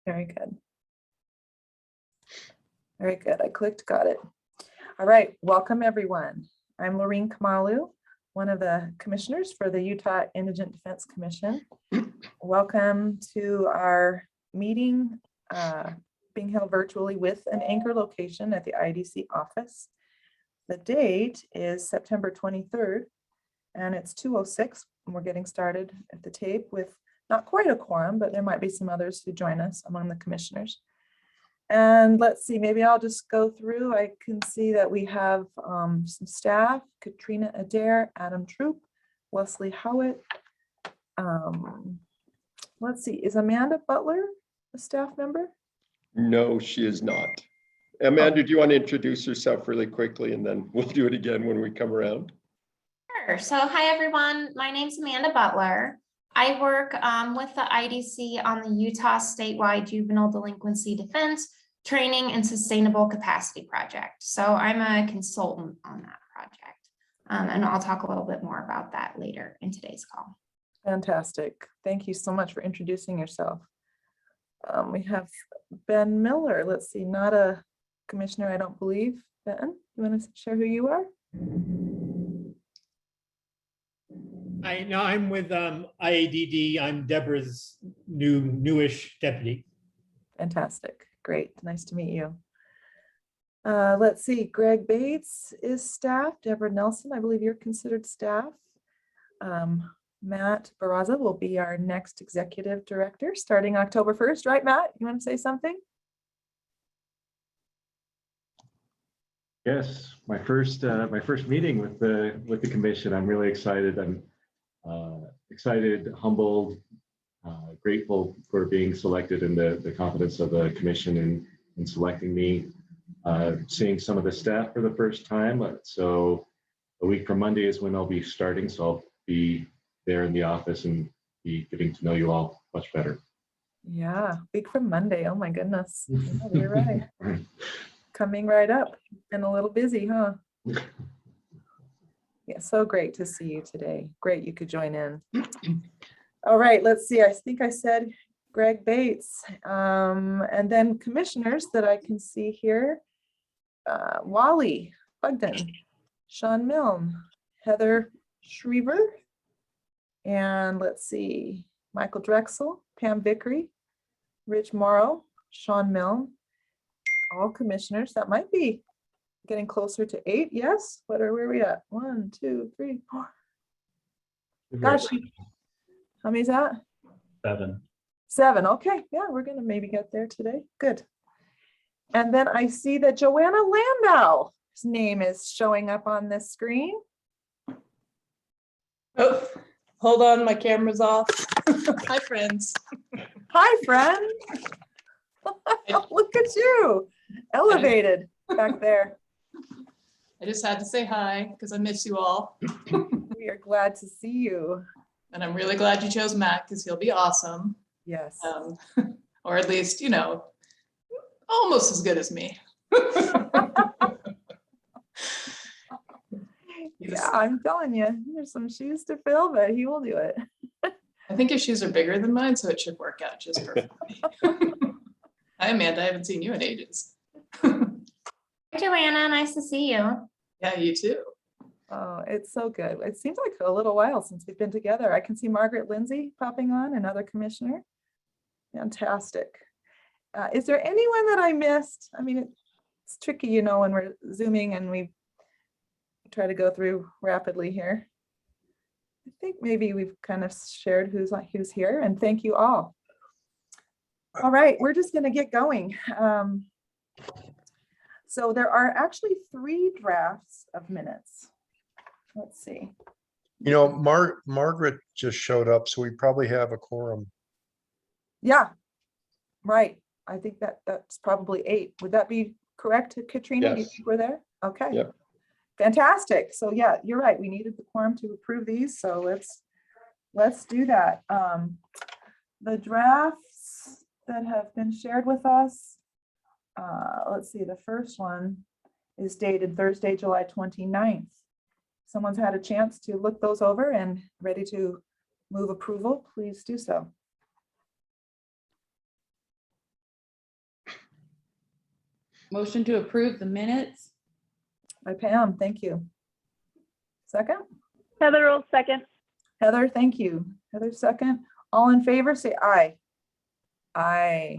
Very good. Very good. I clicked, got it. All right, welcome everyone. I'm Laureen Kamalu, one of the commissioners for the Utah Indigent Defense Commission. Welcome to our meeting being held virtually with an anchor location at the IDC office. The date is September 23rd, and it's 2:06, and we're getting started at the tape with not quite a quorum, but there might be some others who join us among the commissioners. And let's see, maybe I'll just go through. I can see that we have some staff: Katrina Adair, Adam Troop, Wesley Howitt. Let's see, is Amanda Butler a staff member? No, she is not. Amanda, do you want to introduce yourself really quickly, and then we'll do it again when we come around? Sure. So hi, everyone. My name's Amanda Butler. I work with the IDC on the Utah statewide juvenile delinquency defense training and sustainable capacity project. So I'm a consultant on that project. And I'll talk a little bit more about that later in today's call. Fantastic. Thank you so much for introducing yourself. We have Ben Miller. Let's see, not a commissioner, I don't believe. Ben, you want to share who you are? I'm with IADD. I'm Deborah's newish deputy. Fantastic. Great. Nice to meet you. Let's see. Greg Bates is staff. Deborah Nelson, I believe you're considered staff. Matt Barraza will be our next executive director starting October 1st. Right, Matt? You want to say something? Yes, my first meeting with the commission. I'm really excited. I'm excited, humbled, grateful for being selected, and the confidence of the commission in selecting me. Seeing some of the staff for the first time. So a week from Monday is when I'll be starting. So I'll be there in the office and be getting to know you all much better. Yeah, week from Monday. Oh my goodness. Yeah, you're right. Coming right up and a little busy, huh? Yeah, so great to see you today. Great you could join in. All right, let's see. I think I said Greg Bates. And then commissioners that I can see here. Wally Bugden, Sean Milne, Heather Schriever, and let's see, Michael Drexel, Pam Vickery, Rich Morrow, Sean Milne, all commissioners. That might be getting closer to 8. Yes. Where are we at? 1, 2, 3, 4. Gosh, how many is that? 7. 7. Okay. Yeah, we're gonna maybe get there today. Good. And then I see that Joanna Landau's name is showing up on this screen. Oh, hold on, my camera's off. Hi, friends. Hi, friend. Look at you, elevated back there. I just had to say hi because I miss you all. We are glad to see you. And I'm really glad you chose Matt because he'll be awesome. Yes. Or at least, you know, almost as good as me. Yeah, I'm telling you, there's some shoes to fill, but he will do it. I think his shoes are bigger than mine, so it should work out just perfectly. Hi, Amanda. I haven't seen you in ages. Hi, Joanna. Nice to see you. Yeah, you too. Oh, it's so good. It seems like a little while since we've been together. I can see Margaret Lindsay popping on, another commissioner. Fantastic. Is there anyone that I missed? I mean, it's tricky, you know, when we're Zooming and we try to go through rapidly here. I think maybe we've kind of shared who's here, and thank you all. All right, we're just going to get going. So there are actually 3 drafts of minutes. Let's see. You know, Margaret just showed up, so we probably have a quorum. Yeah, right. I think that's probably 8. Would that be correct, Katrina? Yes. You think we're there? Okay. Yep. Fantastic. So yeah, you're right. We needed the quorum to approve these. So let's do that. The drafts that have been shared with us. Let's see, the first one is dated Thursday, July 29th. Someone's had a chance to look those over and ready to move approval, please do so. Motion to approve the minutes. By Pam, thank you. Second? Heather will second. Heather, thank you. Heather, second. All in favor, say aye. Aye.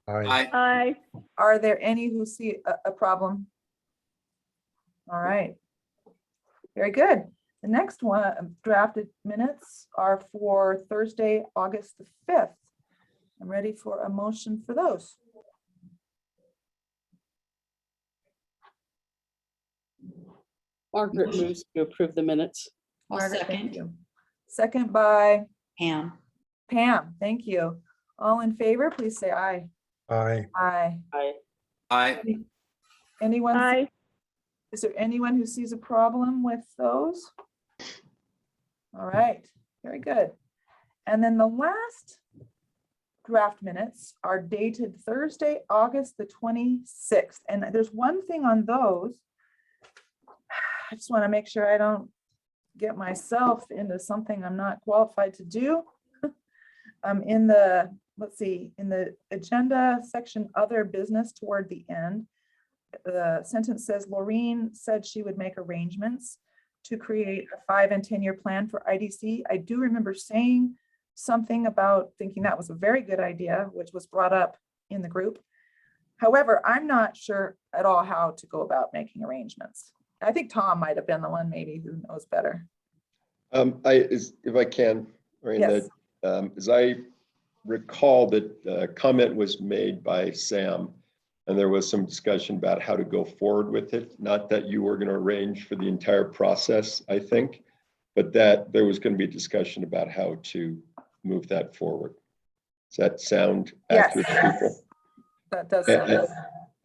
Aye. Aye. Are there any who see a problem? All right. Very good. The next one, drafted minutes are for Thursday, August the 5th. I'm ready for a motion for those. Margaret moves to approve the minutes. I'll Margaret, thank second. you. Second by Pam. Pam, thank you. All in favor, please say aye. Aye. Aye. Aye. Anyone? Aye. Is there anyone who sees a problem with those? All right, very good. And then the last draft minutes are dated Thursday, August the 26th. And there's one thing on those. I just want to make sure I don't get myself into something I'm not qualified to do. In the, let's see, in the agenda section, other business toward the end, the sentence says, Laureen said she would make arrangements to create a 5 and 10-year plan for IDC. I do remember saying something about thinking that was a very good idea, which was brought up in the group. However, I'm not sure at all how to go about making arrangements. I think Tom might have been the one maybe who knows better. If I can, Lorraine, Yes. as I recall, that comment was made by Sam, and there was some discussion about how to go forward with it. Not that you were going to arrange for the entire process, I think, but that there was going to be a discussion about how to move that forward. Does that sound accurate to people? That does sound good.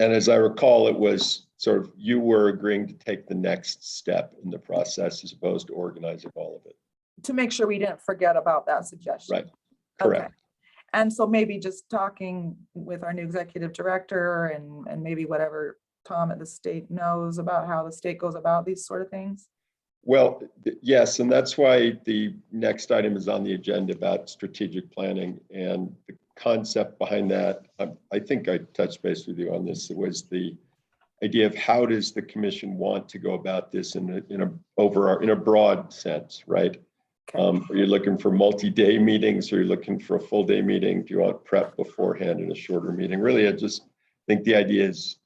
And as I recall, it was sort of you were agreeing to take the next step in the process as opposed to organizing all of it. To make sure we didn't forget about that suggestion. Right. Okay. Correct. And so maybe just talking with our new executive director and maybe whatever Tom at the state knows about how the state goes about these sort of things. Well, yes, and that's why the next item is on the agenda about strategic planning, and the concept behind that. I think I touched base with you on this. It was the idea of how does the commission want to go about this in a broad sense, right? Okay. Are you looking for multi-day meetings? Or are you looking for a full day meeting? Do you want prep beforehand in a shorter meeting? Really, I just think the idea is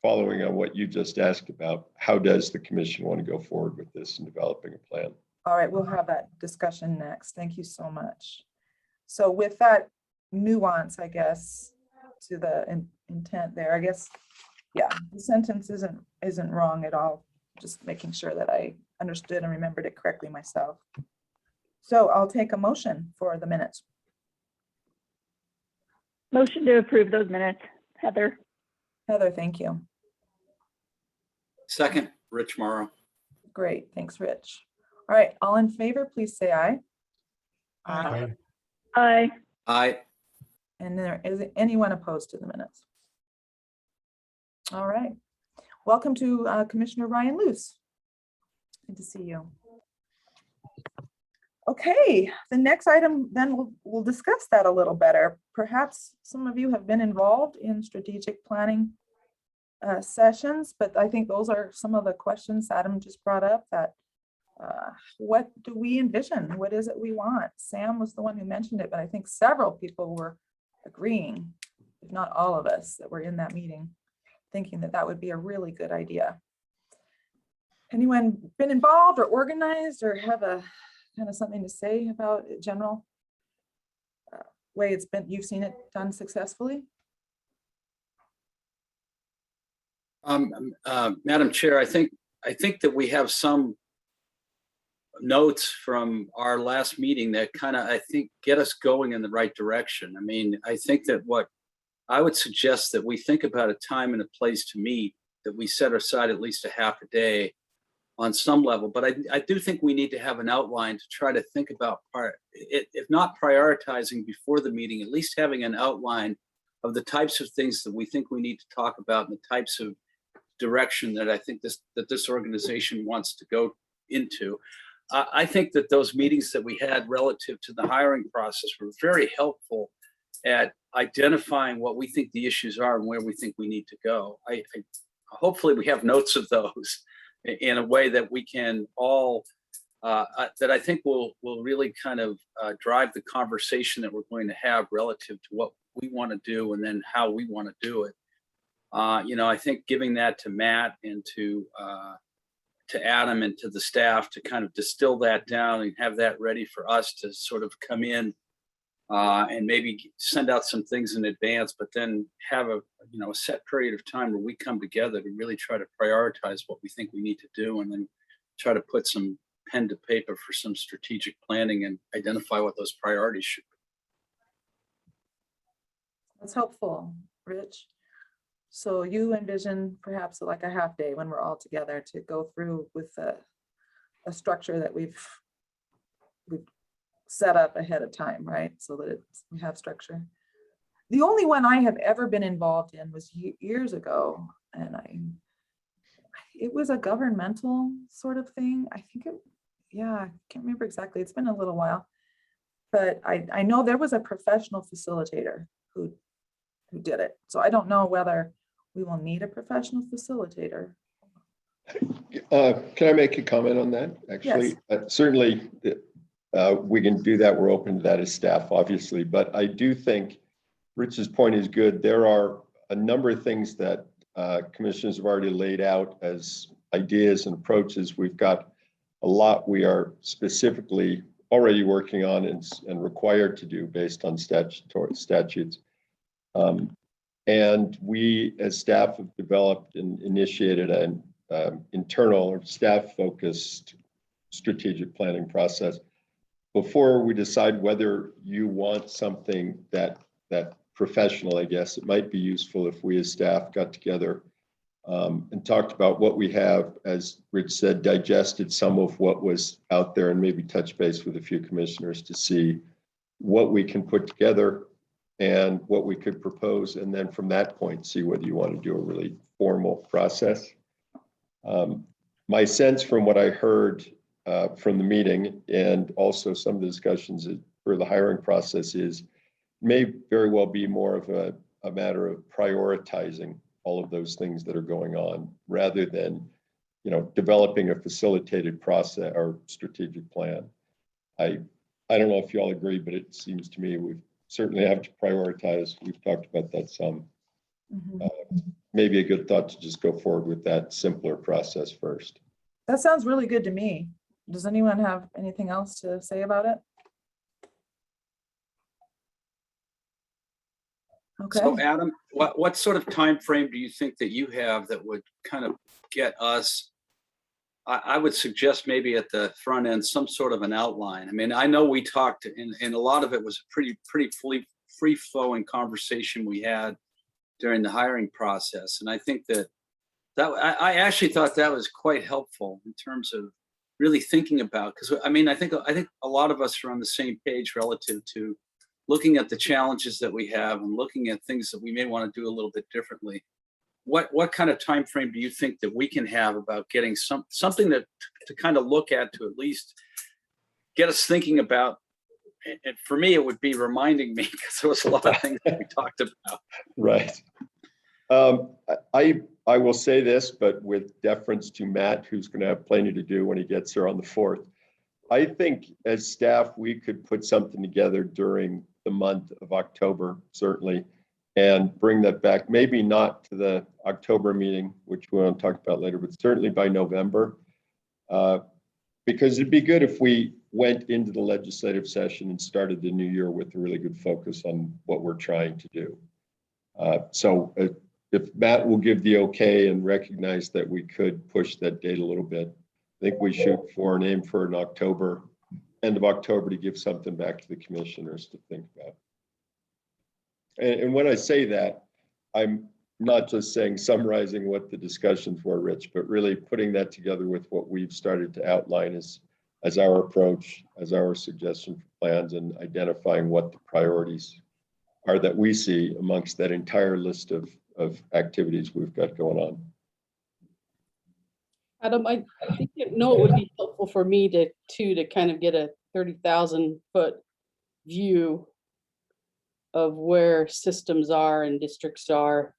following on what you just asked about, how does the commission want to go forward with this and developing a plan? All right, we'll have that discussion next. Thank you so much. So with that nuance, I guess, to the intent there, I guess, yeah, the sentence isn't wrong at all. Just making sure that I understood and remembered it correctly myself. So I'll take a motion for the minutes. Motion to approve those minutes. Heather. Heather, thank you. Second, Rich Morrow. Great, thanks, Rich. All right, all in favor, please say aye. Aye. Aye. Aye. And there is anyone opposed to the minutes? All right. Welcome to Commissioner Ryan Luce. Good to see you. Okay, the next item, then we'll discuss that a little better. Perhaps some of you have been involved in strategic planning sessions, but I think those are some of the questions Adam just brought up, that what do we envision? What is it we want? Sam was the one who mentioned it, but I think several people were agreeing, if not all of us that were in that meeting, thinking that that would be a really good idea. Anyone been involved or organized or have a kind of something to say about it, general way it's been, you've seen it done successfully? Madam Chair, I think that we have some notes from our last meeting that kind of, I think, get us going in the right direction. I mean, I think that what I would suggest that we think about a time and a place to meet, that we set aside at least a half a day on some level. But I do think we need to have an outline to try to think about, if not prioritizing before the meeting, at least having an outline of the types of things that we think we need to talk about and the types of direction that I think this organization wants to go into. I think that those meetings that we had relative to the hiring process were very helpful at identifying what we think the issues are and where we think we need to go. Hopefully we have notes of those in a way that we can all, that I think will really kind of drive the conversation that we're going to have relative to what we want to do and then how we want to do it. I think giving that to Matt and to Adam and to the staff to kind of distill that down and have that ready for us to sort of come in and maybe send out some things in advance, but then have a set period of time where we come together to really try to prioritize what we think we need to do, and then try to put some pen to paper for some strategic planning and identify what those priorities should be. That's helpful, Rich. So you envision perhaps like a half day when we're all together to go through with a structure that we've set up ahead of time, right? So that we have structure. The only one I have ever been involved in was years ago, and it was a governmental sort of thing. I think I can't remember exactly. It's been a little while, but I know there was a professional facilitator who did it. So I don't know whether we will need a professional facilitator. Can I make a comment on that? Actually, certainly we can do that. We're open to that as staff, obviously, but I do think Rich's point is good. There are a number of things that commissioners have already laid out as ideas and approaches. We've got a lot we are specifically already working on and required to do based on statutes. And we as staff have developed and initiated an internal or staff-focused strategic planning process. Before we decide whether you want something that professional, I guess it might be useful if we as staff got together and talked about what we have, as Rich said, digested some of what was out there and maybe touch base with a few commissioners to see what we can put together and what we could propose. And then from that point, see whether you want to do a really formal process. My sense from what I heard from the meeting and also some of the discussions for the hiring process is may very well be more of a matter of prioritizing all of those things that are going on rather than, developing a facilitated process or strategic plan. I don't know if you all agree, but it seems to me we certainly have to prioritize. We've talked about that some. Maybe a good thought to just go forward with that simpler process first. That sounds really good to me. Does anyone have anything else to say about it? Okay. So Adam, what sort of time frame do you think that you have that would kind of get us? I would suggest maybe at the front end some sort of an outline. I mean, I know we talked, and a lot of it was a pretty free flowing conversation we had during the hiring process, and I think that I actually thought that was quite helpful in terms of really thinking about, because I mean, I think a lot of us are on the same page relative to looking at the challenges that we have and looking at things that we may want to do a little bit differently. What kind of time frame do you think that we can have about getting something that to kind of look at to at least get us thinking about? And for me, it would be reminding me, because there was a lot of things that we talked about. Right. I will say this, but with deference to Matt, who's going to have plenty to do when he gets there on the 4th. I think as staff, we could put something together during the month of October, certainly, and bring that back, maybe not to the October meeting, which we'll talk about later, but certainly by November, because it'd be good if we went into the legislative session and started the new year with a really good focus on what we're trying to do. So if Matt will give the okay and recognize that we could push that date a little bit, I think we shoot for an aim for an October, end of October, to give something back to the commissioners to think about. And when I say that, I'm not just saying summarizing what the discussions were, Rich, but really putting that together with what we've started to outline as our approach, as our suggestion for plans, and identifying what the priorities are that we see amongst that entire list of activities we've got going on. Adam, I think it would be helpful for me to kind of get a 30,000 foot view of where systems are and districts are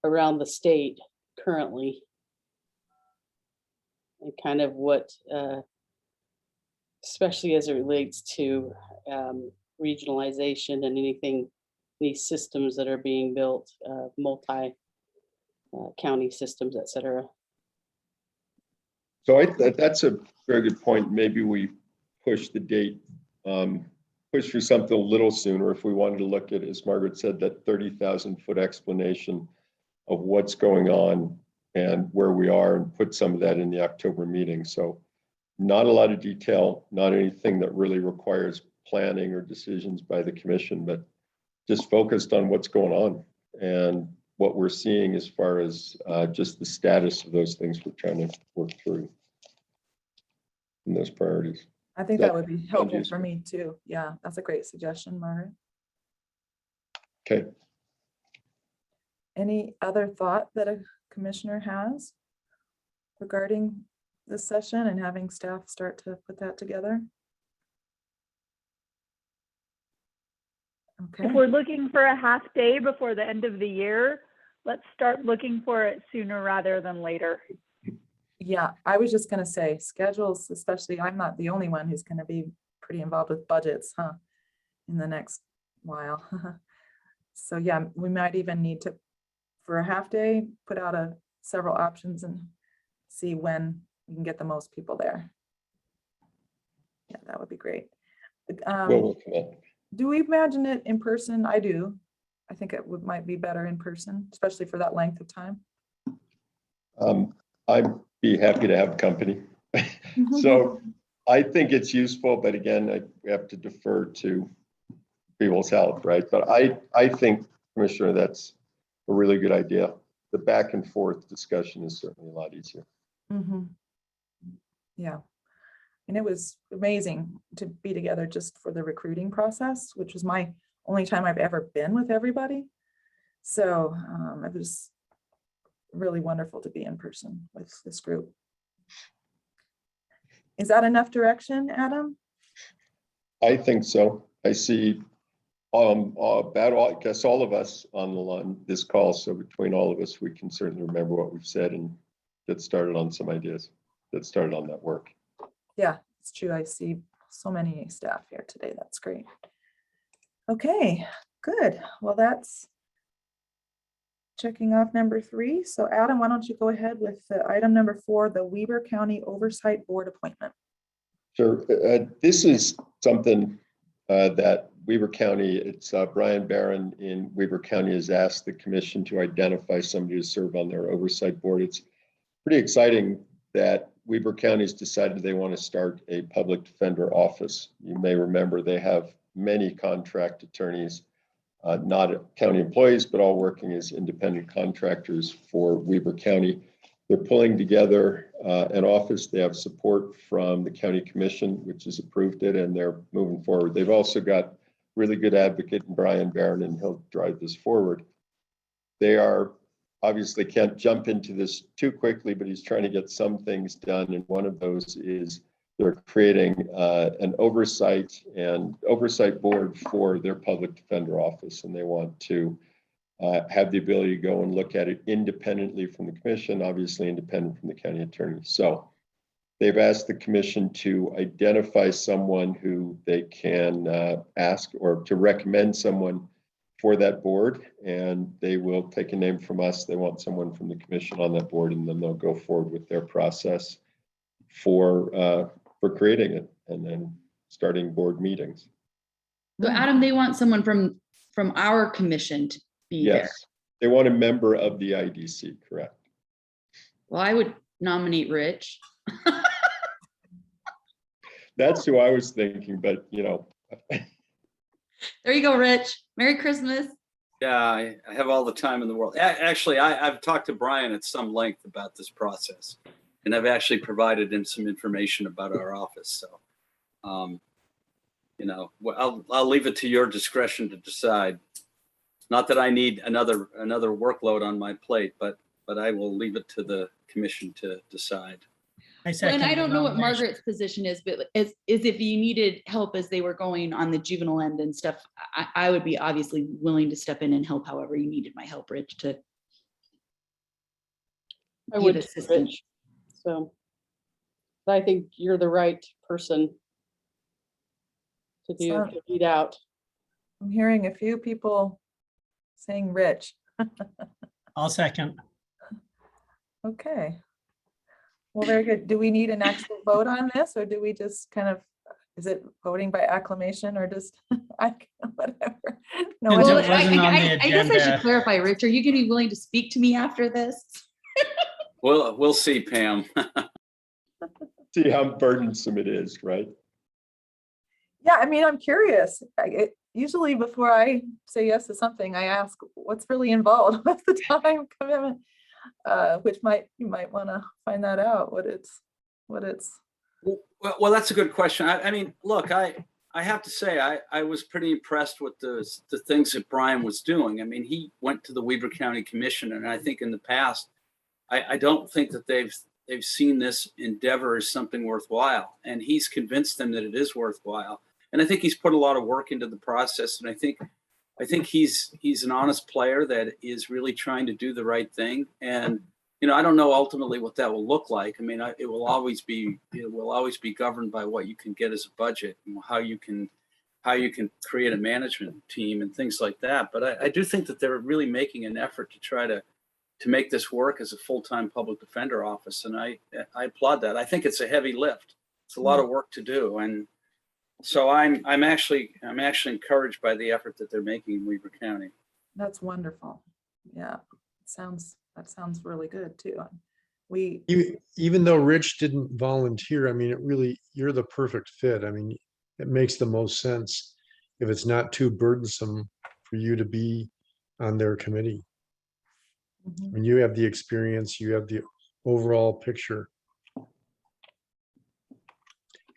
around the state currently. And kind of what, especially as it relates to regionalization and anything, these systems that are being built, multi-county systems, et cetera. So that's a very good point. Maybe we push the date, push for something a little sooner if we wanted to look at, as Margaret said, that 30,000-foot explanation of what's going on and where we are, and put some of that in the October meeting. So not a lot of detail, not anything that really requires planning or decisions by the commission, but just focused on what's going on and what we're seeing as far as just the status of those things we're trying to work through and those priorities. I think That that would be helpful useful. for me too. Yeah, that's a great suggestion, Margaret. Okay. Any other thought that a commissioner has regarding this session and having staff start to put that together? Okay. If we're looking for a half day before the end of the year, let's start looking for it sooner rather than later. Yeah, I was just gonna say schedules, especially I'm not the only one who's gonna be pretty involved with budgets, in the next while. So yeah, we might even need to, for a half day, put out several options and see when we can get the most people there. Yeah, that would be great. We'll work on that. Do we imagine it in person? I do. I think it might be better in person, especially for that length of time. I'd be happy to have company. So I think it's useful, but again, we have to defer to people's health, right? But I think, Commissioner, that's a really good idea. The back and forth discussion is certainly a lot easier. Yeah. And it was amazing to be together just for the recruiting process, which was my only time I've ever been with everybody. So it was really wonderful to be in person with this group. Is that enough direction, Adam? I think so. I see I guess all of us on this call. So between all of us, we can certainly remember what we've said and get started on some ideas, get started on that work. Yeah, it's true. I see so many staff here today. That's great. Okay, good. Well, that's checking off number 3. So Adam, why don't you go ahead with item number 4, the Weber County Oversight Board appointment. Sure. This is something that Weber County, it's Brian Barron in Weber County has asked the commission to identify somebody to serve on their oversight board. It's pretty exciting that Weber County has decided they want to start a public defender office. You may remember they have many contract attorneys, not county employees, but all working as independent contractors for Weber County. They're pulling together an office. They have support from the county commission, which has approved it, and they're moving forward. They've also got really good advocate in Brian Barron, and he'll drive this forward. They are obviously can't jump into this too quickly, but he's trying to get some things done. And one of those is they're creating an oversight board for their public defender office. And they want to have the ability to go and look at it independently from the commission, obviously independent from the county attorney. So they've asked the commission to identify someone who they can ask or to recommend someone for that board, and they will take a name from us. They want someone from the commission on that board, and then they'll go forward with their process for creating it and then starting board meetings. So Adam, they want someone from our commission to be there. Yes, they want a member of the IDC, correct? Well, I would nominate Rich. That's who I was thinking, but you know. There you go, Rich. Merry Christmas. Yeah, I have all the time in the world. Actually, I've talked to Brian at some length about this process, and I've actually provided him some information about our office. So, you know, I'll leave it to your discretion to decide. Not that I need another workload on my plate, but I will leave it to the commission to decide. Well, second and I the don't know what nomination. Margaret's position is, but is if you needed help as they were going on the juvenile end and stuff, I would be obviously willing to step in and help however you needed my help, Rich, to I give would, assistance. Rich. So I think you're the right person to So- lead out. I'm hearing a few people saying Rich. I'll second. Okay. Well, very good. Do we need an actual vote on this, or do we just kind of, is it voting by acclamation or just, whatever? No, Since Well, it wasn't on the I guess I should agenda. clarify, Rich, are you gonna be willing to speak to me after this? We'll see, Pam. See how burdensome it is, right? yeah, I mean, I'm curious. Usually before I say yes to something, I ask what's really involved, what's the time commitment? Which you might want to find that out, what it's. Well, that's a good question. I mean, look, I have to say, I was pretty impressed with the things that Brian was doing. I mean, he went to the Weber County Commission, and I think in the past, I don't think that they've seen this endeavor as something worthwhile, and he's convinced them that it is worthwhile. And I think he's put a lot of work into the process, and I think he's an honest player that is really trying to do the right thing. And I don't know ultimately what that will look like. I mean, it will always be governed by what you can get as a budget and how you can create a management team and things like that. But I do think that they're really making an effort to try to make this work as a full-time public defender office, and I applaud that. I think it's a heavy lift. It's a lot of work to do, and so I'm actually encouraged by the effort that they're making in Weber County. That's wonderful. Yeah, that sounds really good too. Even though Rich didn't volunteer, I mean, you're the perfect fit. I mean, it makes the most sense if it's not too burdensome for you to be on their committee. Mhm. When you have the experience, you have the overall picture.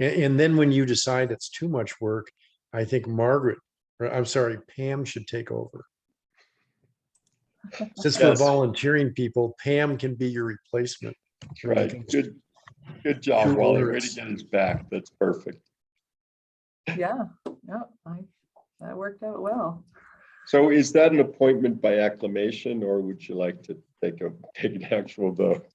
And then when you decide it's too much work, I think Pam should take over. Since we're Yes. volunteering people, Pam can be your replacement. Right. Good job, True Wally. Way owners. to get his back. That's perfect. Yeah, that worked out well. So is that an appointment by acclamation, or would you like to take an actual vote?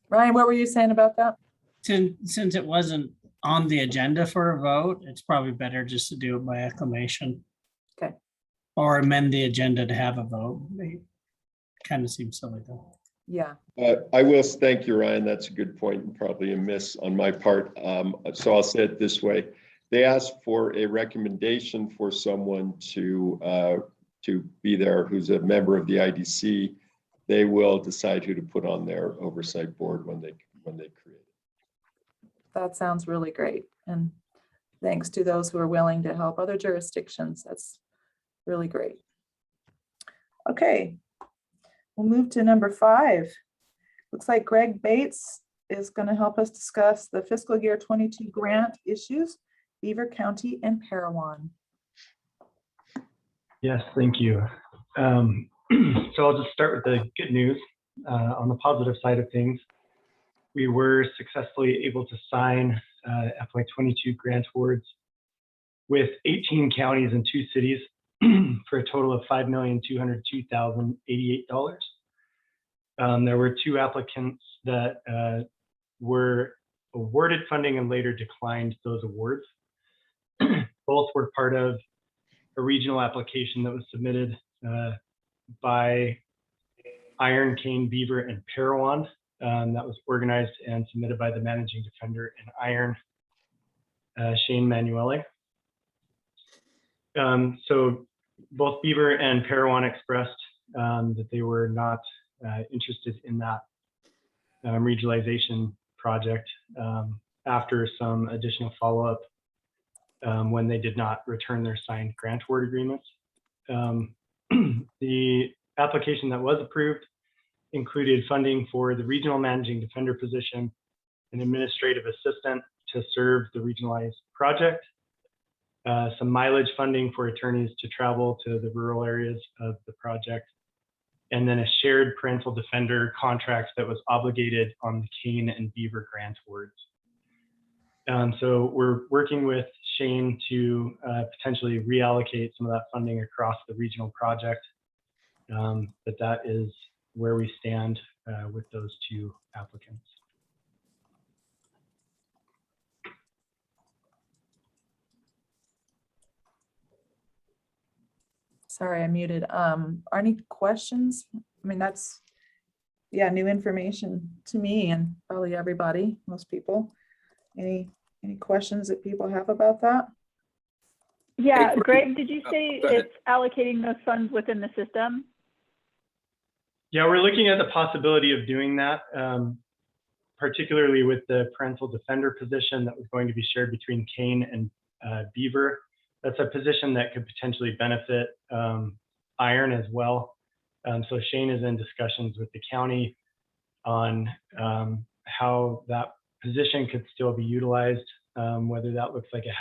Ryan, what were you saying about that? Since it wasn't on the agenda for a vote, it's probably better just to do it by acclamation. Okay. Or amend the agenda to have a vote. Kind of seems silly though. Yeah, I will thank you, Ryan. That's a good point and probably a miss on my part. So I'll say it this way. They asked for a recommendation for someone to be there who's a member of the IDC. They will decide who to put on their oversight board when they create it. that sounds really great. And thanks to those who are willing to help other jurisdictions. That's really great. Okay, we'll move to number 5. Looks like Greg Bates is going to help us discuss the fiscal year 22 grant issues, Beaver County and Parowan. Yes, thank you. So I'll just start with the good news. On the positive side of things, we were successfully able to sign FY22 grant awards with 18 counties and 2 cities for a total of $5,202,088. There were 2 applicants that were awarded funding and later declined those awards. Both were part of a regional application that was submitted by Iron, Cane, Beaver, and Parowan. That was organized and submitted by the managing defender in Iron, Shane Manuele. So both Beaver and Parowan expressed that they were not interested in that regionalization project after some additional follow-up when they did not return their signed grant award agreements. The application that was approved included funding for the regional managing defender position, an administrative assistant to serve the regionalized project, some mileage funding for attorneys to travel to the rural areas of the project, and then a shared parental defender contract that was obligated on the Kane and Beaver grant awards. So we're working with Shane to potentially reallocate some of that funding across the regional project. But that is where we stand with those two applicants. Sorry, I muted. Are any questions? I mean, that's, yeah, new information to me and probably everybody, most people. Any questions that people have about that? Yeah, Hey, Greg, did you say go ahead. it's allocating those funds within the system? Yeah, we're looking at the possibility of doing that, particularly with the parental defender position that was going to be shared between Kane and Beaver. That's a position that could potentially benefit Iron as well. So Shane is in discussions with the county on how that position could still be utilized, whether that looks like a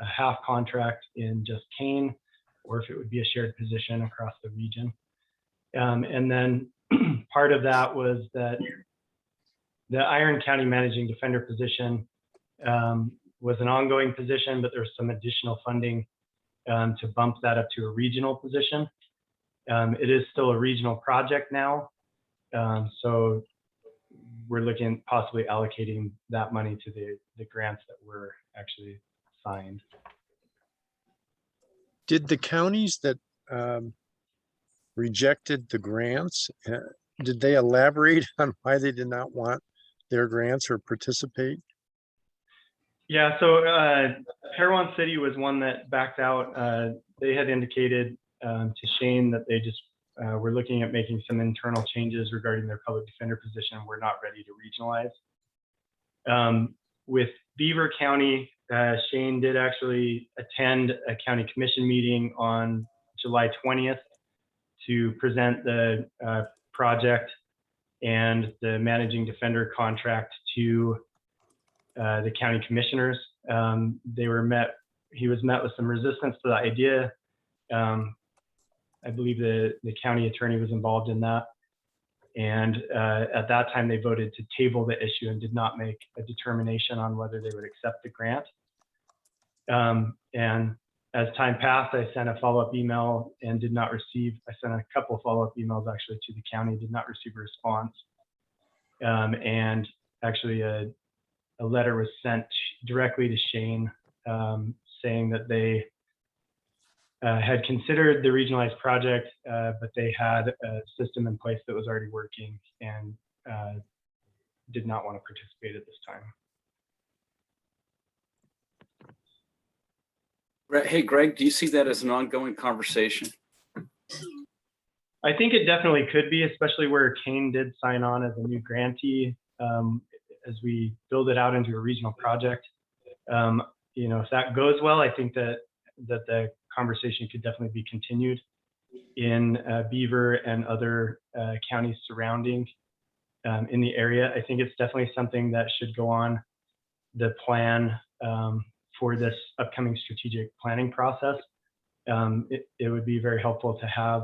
half contract in just Kane, or if it would be a shared position across the region. And then part of that was that the Iron County Managing Defender position was an ongoing position, but there's some additional funding to bump that up to a regional position. It is still a regional project now. So we're looking at possibly allocating that money to the grants that were actually signed. Did the counties that rejected the grants, did they elaborate on why they did not want their grants or participate? Yeah, so Parowan City was one that backed out. They had indicated to Shane that they just were looking at making some internal changes regarding their public defender position. We're not ready to regionalize. With Beaver County, Shane did actually attend a county commission meeting on July 20th to present the project and the managing defender contract to the county commissioners. He was met with some resistance to the idea. I believe the county attorney was involved in that. And at that time, they voted to table the issue and did not make a determination on whether they would accept the grant. And as time passed, I sent a follow-up email and did not receive, I sent a couple of follow-up emails actually to the county, did not receive a response. And actually a letter was sent directly to Shane saying that they had considered the regionalized project, but they had a system in place that was already working and did not want to participate at this time. Hey, Greg, do you see that as an ongoing conversation? I think it definitely could be, especially where Kane did sign on as a new grantee as we build it out into a regional project. You know, if that goes well, I think that the conversation could definitely be continued in Beaver and other counties surrounding in the area. I think it's definitely something that should go on the plan for this upcoming strategic planning process. It would be very helpful to have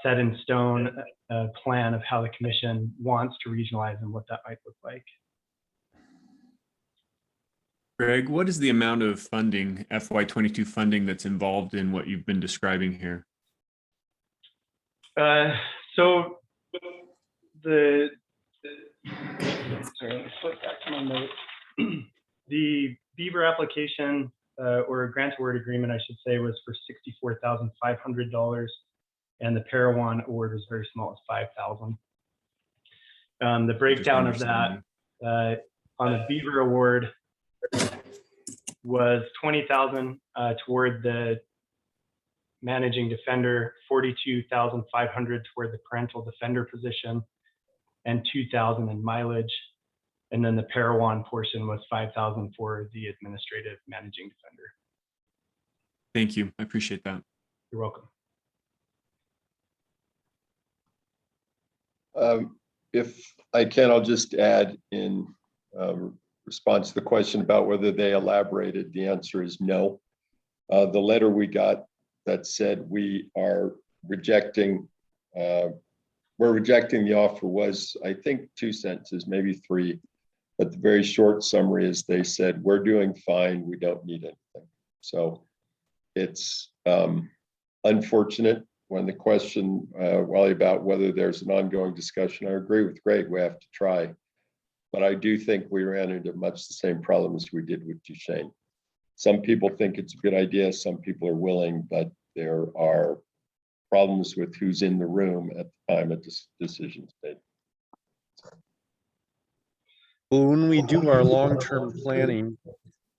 set in stone a plan of how the commission wants to regionalize and what that might look like. Greg, what is the amount of funding, FY22 funding, that's involved in what you've been describing here? So sorry, let me flip back to my notes. The Beaver application or grant award agreement, I should say, was for $64,500, and the Parowan award was very small, it's $5,000. The breakdown of that on the Beaver award was $20,000 toward the managing defender, $42,500 toward the parental defender position, and $2,000 in mileage. And then the Parowan portion was $5,000 for the administrative managing defender. Thank you. I appreciate that. You're welcome. If I can, I'll just add in response to the question about whether they elaborated. The answer is no. The letter we got that said we are rejecting we're rejecting the offer was, I think, 2 sentences, maybe 3. But the very short summary is they said, we're doing fine, we don't need anything. So it's unfortunate. When the question, Wally, about whether there's an ongoing discussion, I agree with Greg, we have to try. But I do think we ran into much the same problem as we did with Duchesne. Some people think it's a good idea, some people are willing, but there are problems with who's in the room at the time of this decision's made. Well, when we do our long-term planning,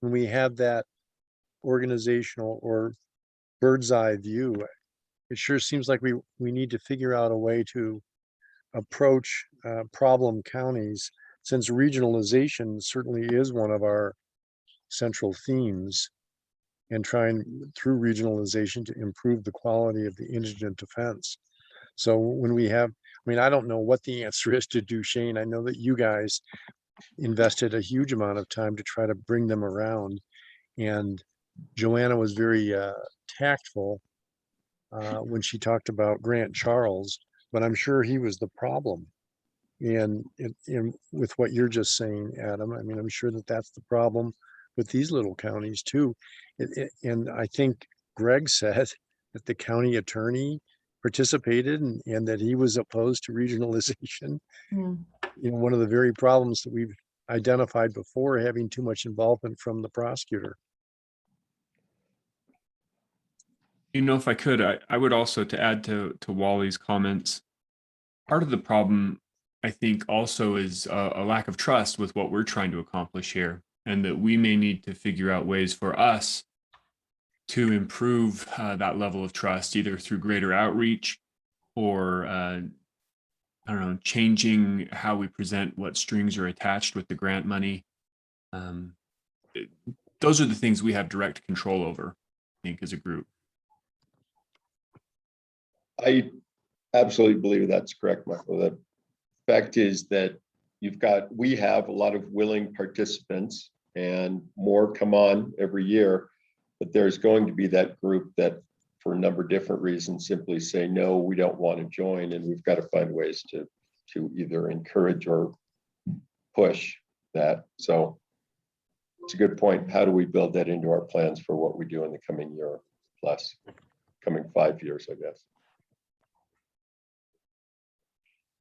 when we have that organizational or bird's eye view, it sure seems like we need to figure out a way to approach problem counties, since regionalization certainly is one of our central themes, and trying through regionalization to improve the quality of the indigent defense. So when we have, I mean, I don't know what the answer is to Duchesne. I know that you guys invested a huge amount of time to try to bring them around, and Joanna was very tactful when she talked about Grant Charles, but I'm sure he was the problem. And with what you're just saying, Adam, I mean, I'm sure that that's the problem with these little counties too. And I think Greg said that the county attorney participated and that he was opposed to regionalization. Mm. You know, one of the very problems that we've identified before, having too much involvement from the prosecutor. You know, if I could, I would also, to add to Wally's comments, part of the problem, I think, also is a lack of trust with what we're trying to accomplish here, and that we may need to figure out ways for us to improve that level of trust, either through greater outreach or, I don't know, changing how we present what strings are attached with the grant money. Those are the things we have direct control over, I think, as a group. I absolutely believe that's correct, Michael. The fact is that we have a lot of willing participants, and more come on every year, but there's going to be that group that, for a number of different reasons, simply say, no, we don't want to join, and we've got to find ways to either encourage or push that. So it's a good point. How do we build that into our plans for what we do in the coming year plus, coming 5 years, I guess?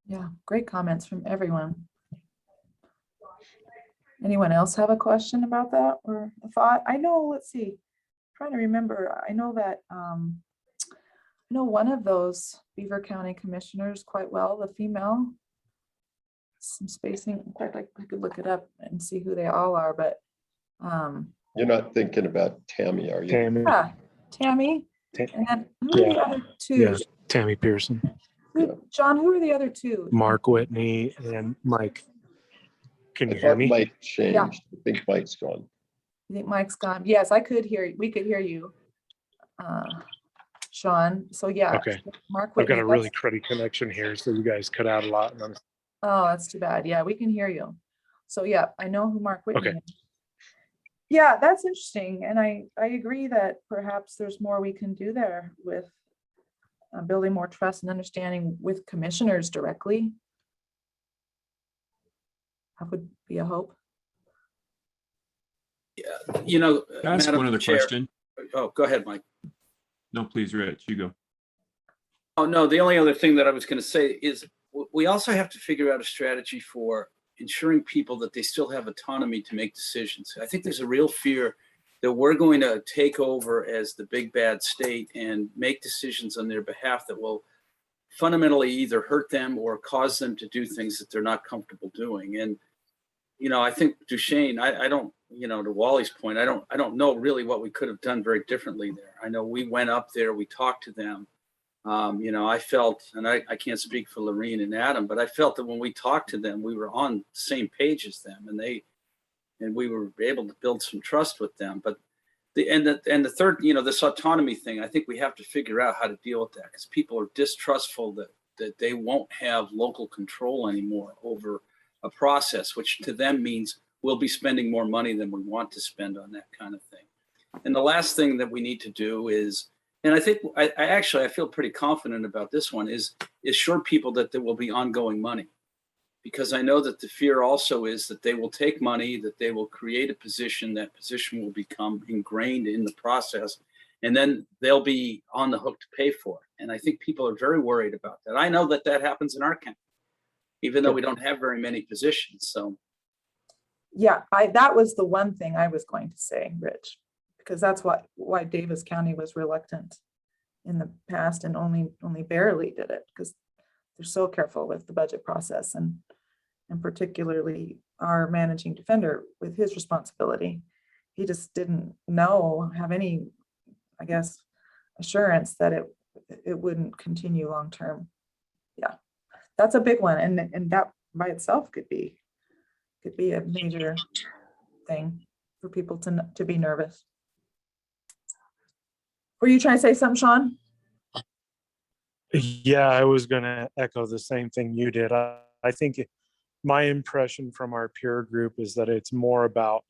Yeah, great comments from everyone. Anyone else have a question about that or a thought? I know, let's see, trying to remember. I know that I know one of those Beaver County commissioners quite well, the female. Some spacing, in fact, I could look it up and see who they all are, but You're not thinking about Tammy, are you? Tammy. yeah, Tammy. And then who are the other two? Yeah, Tammy Pearson. John, who are the other two? Mark Whitney and Mike. Can you I hear thought me? Mike changed. Yeah. I think Mike's gone. You think Mike's gone? Yes, I could hear you. We could hear you, Sean. So yeah. Okay. Mark I've got Whitney, a really cruddy connection here, so you guys cut out a lot. And oh, that's too bad. Yeah, we can hear you. So yeah, I know who Mark Whitney Okay. is. Yeah, that's interesting. And I agree that perhaps there's more we can do there with building more trust and understanding with commissioners directly. That would be a hope. Yeah, you know, Can I ask Madam one other Chair- question? Oh, go ahead, Mike. No, please, Rich, you go. Oh, no, the only other thing that I was going to say is we also have to figure out a strategy for ensuring people that they still have autonomy to make decisions. I think there's a real fear that we're going to take over as the big bad state and make decisions on their behalf that will fundamentally either hurt them or cause them to do things that they're not comfortable doing. And, you know, I think Duchesne, I don't, you know, to Wally's point, I don't know really what we could have done very differently there. I know we went up there, we talked to them. You know, I felt, and I can't speak for Lorene and Adam, but I felt that when we talked to them, we were on the same page as them, and we were able to build some trust with them. But the third, you know, this autonomy thing, I think we have to figure out how to deal with that, because people are distrustful that they won't have local control anymore over a process, which to them means we'll be spending more money than we want to spend on that kind of thing. And the last thing that we need to do is And I think I feel pretty confident about this one is assure people that there will be ongoing money. Because I know that the fear also is that they will take money, that they will create a position, that position will become ingrained in the process, and then they'll be on the hook to pay for it. And I think people are very worried about that. I know that that happens in our county, even though we don't have very many positions. So Yeah, that was the one thing I was going to say, Rich, because that's why Davis County was reluctant in the past and only barely did it, because they're so careful with the budget process, and particularly our managing defender with his responsibility. He just didn't have any, I guess, assurance that it wouldn't continue long term. Yeah, that's a big one, and that by itself could be a major thing for people to be nervous. Were you trying to say something, Sean? Yeah, I was going to echo the same thing you did. I think my impression from our peer group is that it's more about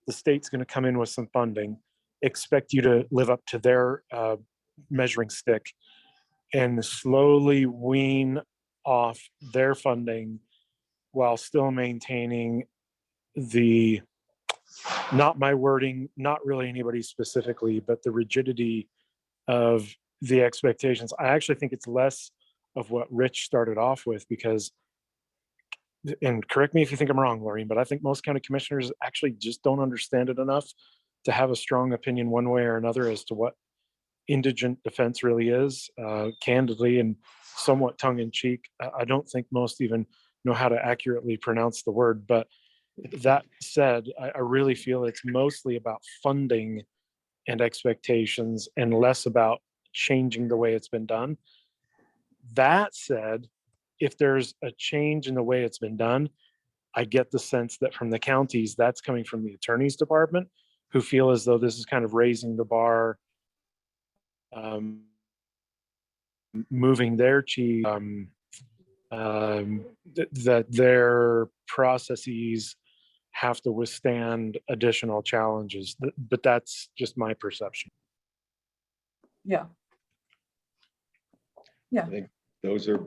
the state's going to come in with some funding, expect you to live up to their measuring stick, and slowly wean off their funding while still maintaining the, not my wording, not really anybody specifically, but the rigidity of the expectations. I actually think it's less of what Rich started off with, because, and correct me if you think I'm wrong, Laureen, but I think most county commissioners actually just don't understand it enough to have a strong opinion one way or another as to what indigent defense really is. Candidly and somewhat tongue in cheek, I don't think most even know how to accurately pronounce the word. But that said, I really feel it's mostly about funding and expectations and less about changing the way it's been done. That said, if there's a change in the way it's been done, I get the sense that from the counties, that's coming from the attorney's department, who feel as though this is kind of raising the bar, moving their chief, that their processes have to withstand additional challenges. But that's just my perception. Yeah. Yeah. I think those are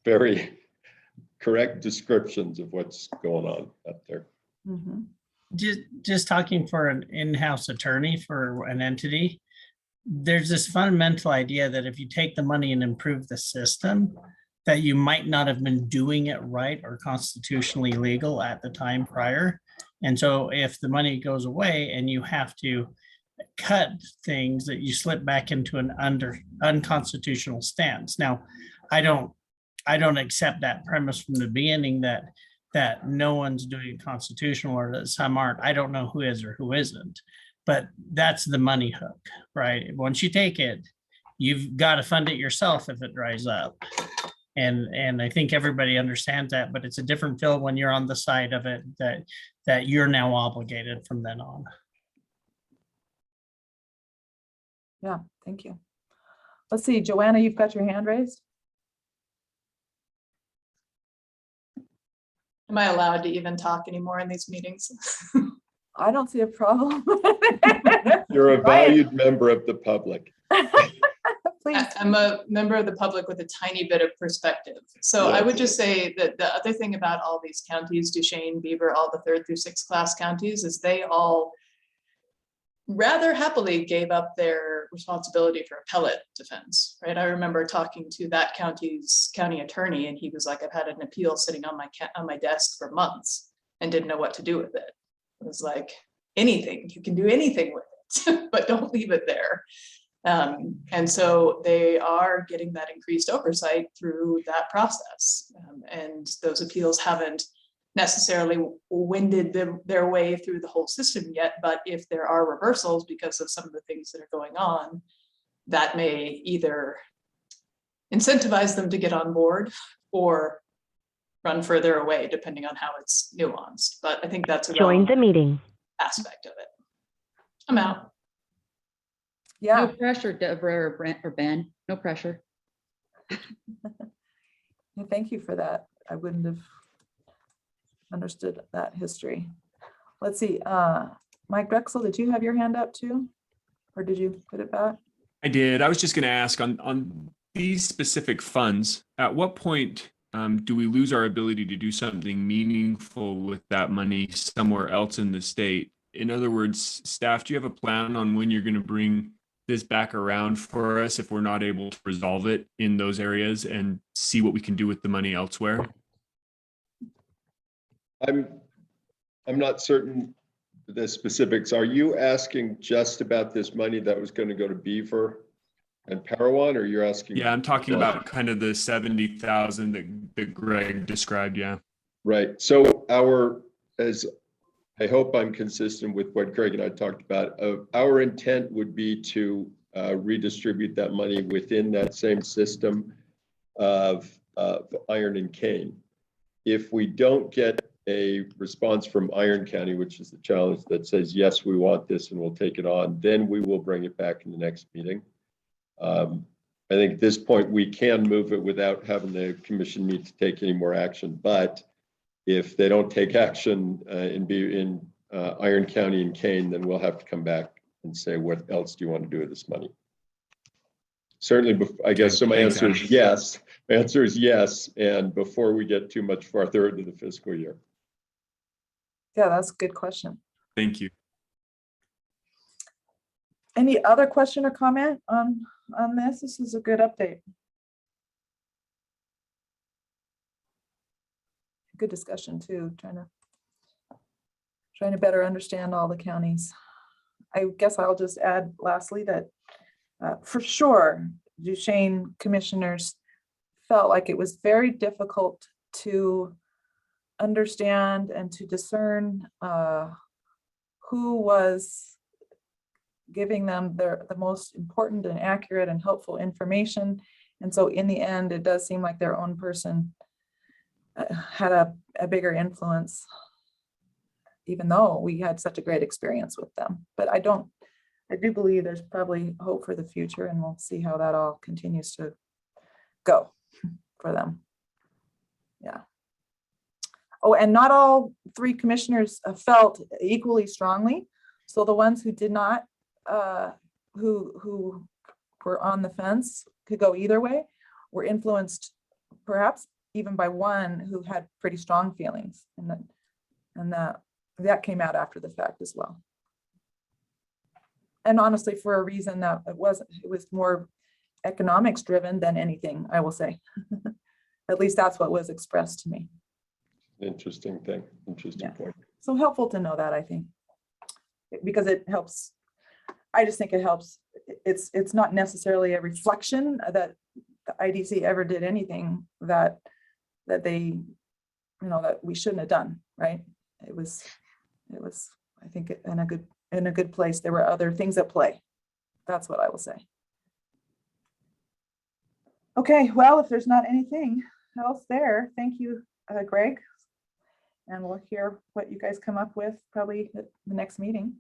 very correct descriptions of what's going on up there. Mm-hmm. Just talking for an in-house attorney for an entity, there's this fundamental idea that if you take the money and improve the system, that you might not have been doing it right or constitutionally legal at the time prior. And so if the money goes away and you have to cut things, that you slip back into an unconstitutional stance. Now, I don't accept that premise from the beginning that no one's doing constitutional or that some aren't. I don't know who is or who isn't, but that's the money hook, right? Once you take it, you've got to fund it yourself if it dries up. And I think everybody understands that, but it's a different feel when you're on the side of it that you're now obligated from then on. Yeah, thank you. Let's see, Joanna, you've got your hand raised. Am I allowed to even talk anymore in these meetings? I don't see a problem. You're a valued member of the public. Please. I'm a member of the public with a tiny bit of perspective. So I would just say that the other thing about all these counties, Duchesne, Beaver, all the 3rd through 6th class counties, is they all rather happily gave up their responsibility for appellate defense, right? I remember talking to that county's county attorney, and he was like, I've had an appeal sitting on my desk for months and didn't know what to do with it. It was like, anything, you can do anything with it, but don't leave it there. And so they are getting that increased oversight through that process. And those appeals haven't necessarily winded their way through the whole system yet, but if there are reversals because of some of the things that are going on, that may either incentivize them to get on board or run further away, depending on how it's nuanced. But I think that's a join the meeting aspect of it. I'm out. Yeah. No pressure, Deborah or Brent or Ben, no pressure. Yeah, thank you for that. I wouldn't have understood that history. Let's see, Mike Drexel, did you have your hand up too? Or did you put it back? I did. I was just going to ask on these specific funds, at what point do we lose our ability to do something meaningful with that money somewhere else in the state? In other words, staff, do you have a plan on when you're going to bring this back around for us if we're not able to resolve it in those areas and see what we can do with the money elsewhere? I'm not certain the specifics. Are you asking just about this money that was going to go to Beaver and Parowan, or you're asking? Yeah, I'm talking about kind of the 70,000 that Greg described. Yeah. Right. So as I hope I'm consistent with what Greg and I talked about, our intent would be to redistribute that money within that same system of Iron and Cane. If we don't get a response from Iron County, which is the challenge, that says, yes, we want this and we'll take it on, then we will bring it back in the next meeting. I think at this point we can move it without having the commission need to take any more action. But if they don't take action in Iron County and Kane, then we'll have to come back and say, what else do you want to do with this money? Certainly, I guess, so my answer is yes. My answer is yes, and before we get too much farther into the fiscal year. Yeah, that's a good question. Thank you. Any other question or comment on this? This is a good update. Good discussion too, trying to better understand all the counties. I guess I'll just add lastly that for sure, Duchesne commissioners felt like it was very difficult to understand and to discern who was giving them the most important and accurate and helpful information. And so in the end, it does seem like their own person had a bigger influence, even though we had such a great experience with them. But I do believe there's probably hope for the future, and we'll see how that all continues to go for them. Yeah. Oh, and not all three commissioners felt equally strongly. So the ones who did not, who were on the fence, could go either way, were influenced perhaps even by one who had pretty strong feelings, and that came out after the fact as well. And honestly, for a reason that it was more economics driven than anything, I will say. At least that's what was expressed to me. Interesting thing, interesting point. So helpful to know that, I think, because it helps. I just think it helps. It's not necessarily a reflection that the IDC ever did anything that they, that we shouldn't have done, right? It was, I think, in a good place. There were other things at play. That's what I will say. Okay, well, if there's not anything else there, thank you, Greg. And we'll hear what you guys come up with probably at the next meeting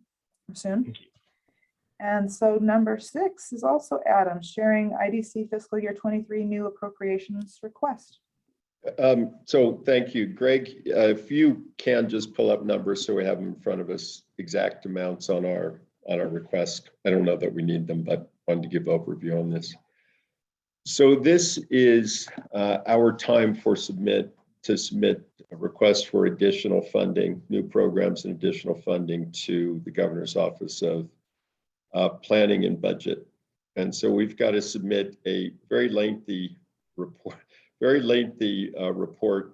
or soon. And so number 6 is also Adam sharing IDC fiscal year 23 new appropriations request. So thank you, Greg. If you can just pull up numbers so we have them in front of us, exact amounts on our request. I don't know that we need them, but wanted to give overview on this. So this is our time to submit a request for additional funding, new programs and additional funding to the Governor's Office of Planning and Budget. And so we've got to submit a very lengthy report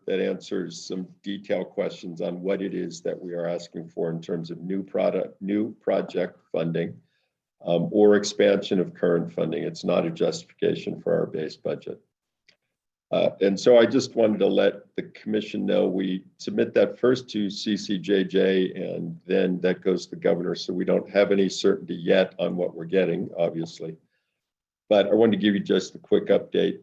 that answers some detailed questions on what it is that we are asking for in terms of new project funding or expansion of current funding. It's not a justification for our base budget. And so I just wanted to let the commission know we submit that first to CCJJ, and then that goes to the governor. So we don't have any certainty yet on what we're getting, obviously. But I wanted to give you just a quick update.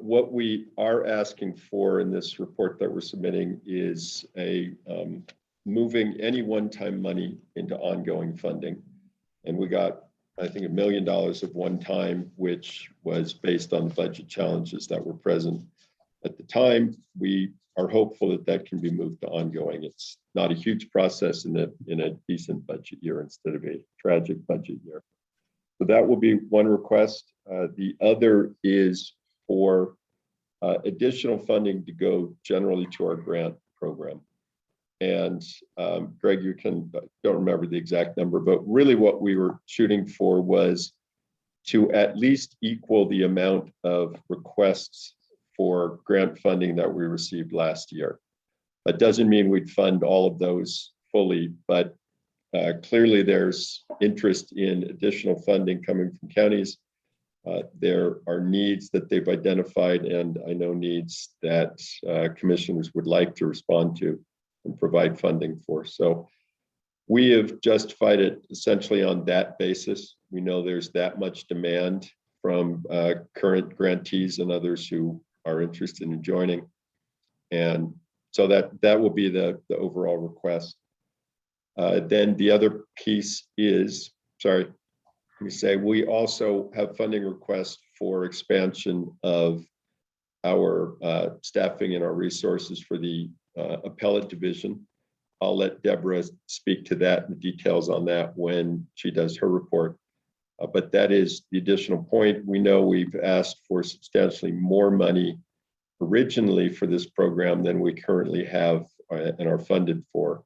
What we are asking for in this report that we're submitting is moving any one-time money into ongoing funding. And we got, I think, $1 million of one-time, which was based on the budget challenges that were present at the time. We are hopeful that that can be moved to ongoing. It's not a huge process in a decent budget year instead of a tragic budget year. So that will be one request. The other is for additional funding to go generally to our grant program. And Greg, you can, don't remember the exact number, but really what we were shooting for was to at least equal the amount of requests for grant funding that we received last year. That doesn't mean we'd fund all of those fully, but clearly there's interest in additional funding coming from counties. There are needs that they've identified, and I know needs that commissioners would like to respond to and provide funding for. So we have justified it essentially on that basis. We know there's that much demand from current grantees and others who are interested in joining. And so that will be the overall request. Then the other piece is, sorry, let me say, we also have funding requests for expansion of our staffing and our resources for the appellate division. I'll let Deborah speak to that and the details on that when she does her report. But that is the additional point. We know we've asked for substantially more money originally for this program than we currently have and are funded for.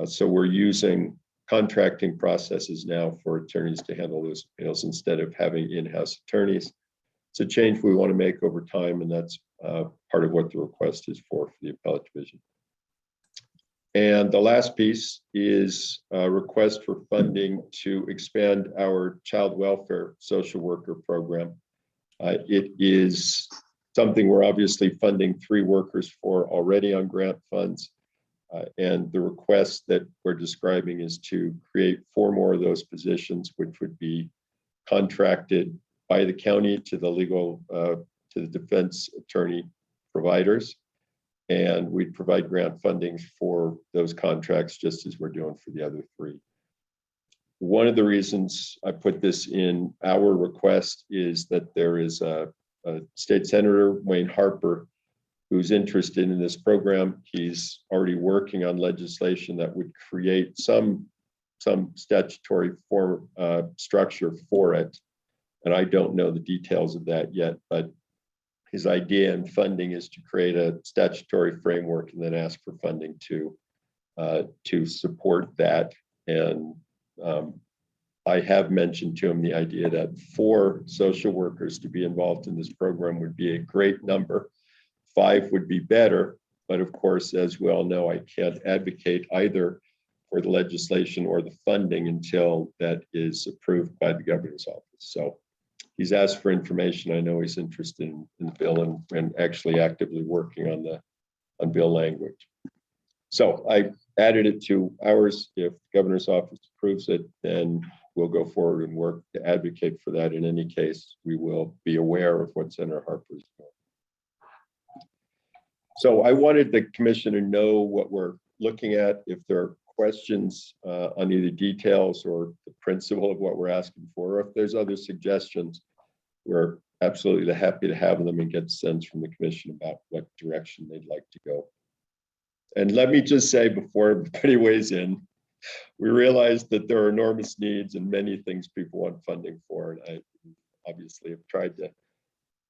So we're using contracting processes now for attorneys to handle those appeals instead of having in-house attorneys. It's a change we want to make over time, and that's part of what the request is for the appellate division. And the last piece is a request for funding to expand our child welfare social worker program. It is something we're obviously funding 3 workers for already on grant funds. And the request that we're describing is to create 4 more of those positions, which would be contracted by the county to the legal, to the defense attorney providers. And we'd provide grant funding for those contracts just as we're doing for the other 3. One of the reasons I put this in our request is that there is a state senator, Wayne Harper, who's interested in this program. He's already working on legislation that would create some statutory form structure for it. And I don't know the details of that yet, but his idea and funding is to create a statutory framework and then ask for funding to support that. And I have mentioned to him the idea that 4 social workers to be involved in this program would be a great number. 5 would be better, but of course, as we all know, I can't advocate either for the legislation or the funding until that is approved by the governor's office. So he's asked for information. I know he's interested in the bill and actually actively working on bill language. So I added it to ours. If the governor's office approves it, then we'll go forward and work to advocate for that. In any case, we will be aware of what Senator Harper is doing. So I wanted the commission to know what we're looking at. If there are questions on either details or the principle of what we're asking for, or if there's other suggestions, we're absolutely happy to have them and get a sense from the commission about what direction they'd like to go. And let me just say before everybody weighs in, we realize that there are enormous needs and many things people want funding for. And I obviously have tried to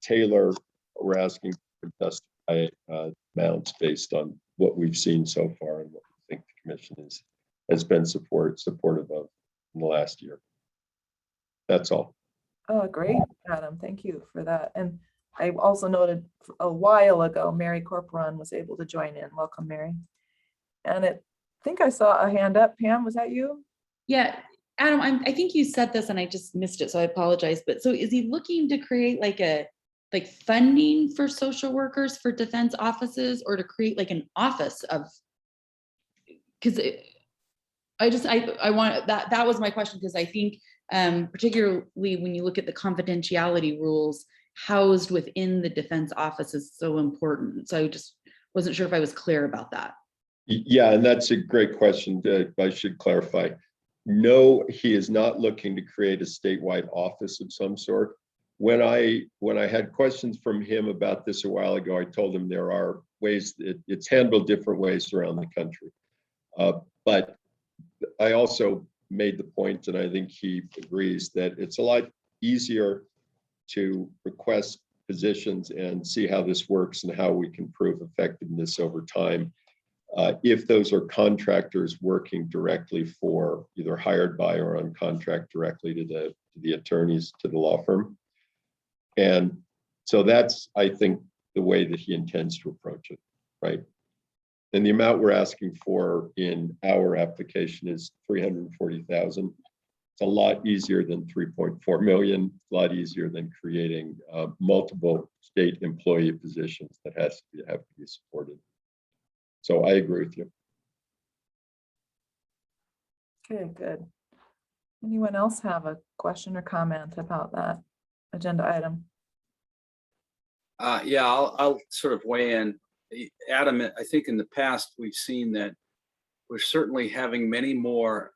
tailor what we're asking for, justify amounts based on what we've seen so far and what we think the commission has been supportive of in the last year. That's all. Oh, great, Adam. Thank you for that. And I also noted a while ago, Mary Corporon was able to join in. Welcome, Mary. And I think I saw a hand up. Pam, was that you? Yeah, Adam, I think you said this and I just missed it, so I apologize. But so is he looking to create like funding for social workers for defense offices, or to create like an office of? Because I want that was my question, because I think particularly when you look at the confidentiality rules housed within the defense office is so important. So I just wasn't sure if I was clear about that. Yeah, and that's a great question. I should clarify. No, he is not looking to create a statewide office of some sort. When I had questions from him about this a while ago, I told him there are ways, it's handled different ways around the country. But I also made the point, and I think he agrees, that it's a lot easier to request positions and see how this works and how we can prove effectiveness over time. If those are contractors working directly for, either hired by or on contract directly to the attorneys, to the law firm. And so that's, I think, the way that he intends to approach it, right? And the amount we're asking for in our application is 340,000. It's a lot easier than 3.4 million, a lot easier than creating multiple state employee positions that have to be supported. So I agree with you. Okay, good. Anyone else have a question or comment about that agenda item? Yeah, I'll sort of weigh in. Adam, I think in the past, we've seen that we're certainly having many more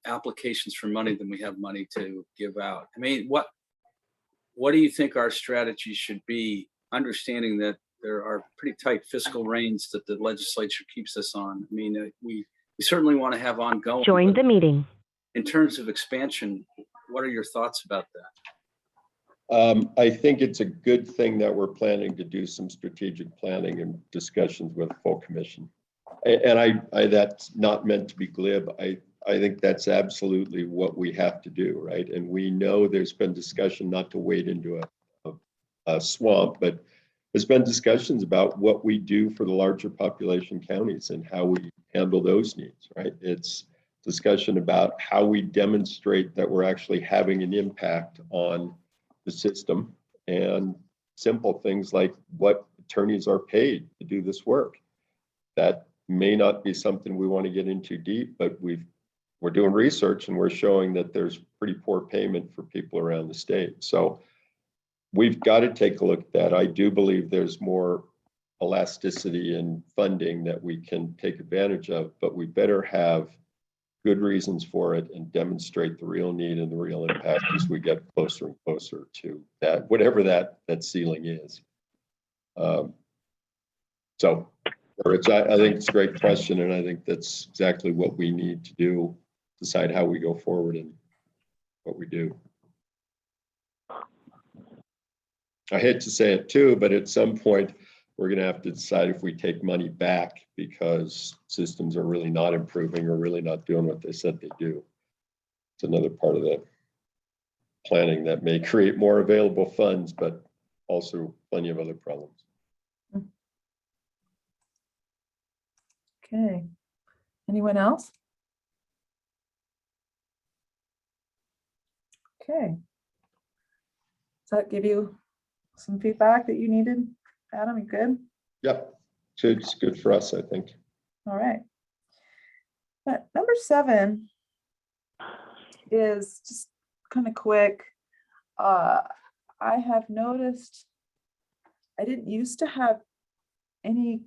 applications for money than we have money to give out. I mean, what do you think our strategy should be, understanding that there are pretty tight fiscal reins that the legislature keeps us on? I mean, we certainly want to have ongoing. Join the meeting. In terms of expansion, what are your thoughts about that? I think it's a good thing that we're planning to do some strategic planning and discussions with the full commission. And I that's not meant to be glib. I think that's absolutely what we have to do, right? And we know there's been discussion not to wade into a swamp, but there's been discussions about what we do for the larger population counties and how we handle those needs, right? It's discussion about how we demonstrate that we're actually having an impact on the system, and simple things like what attorneys are paid to do this work. That may not be something we want to get into deep, but we're doing research and we're showing that there's pretty poor payment for people around the state. So we've got to take a look at that. I do believe there's more elasticity in funding that we can take advantage of, but we better have good reasons for it and demonstrate the real need and the real impact as we get closer and closer to that, whatever that ceiling is. So I think it's a great question, and I think that's exactly what we need to do, decide how we go forward and what we do. I hate to say it too, but at some point we're going to have to decide if we take money back because systems are really not improving or really not doing what they said they do. It's another part of the planning that may create more available funds, but also plenty of other problems. Okay. Anyone else? Okay. Does that give you some feedback that you needed? Adam, you good? Yep, it's good for us, I think. All right. But number 7 is just kind of quick. I have noticed I didn't used to have any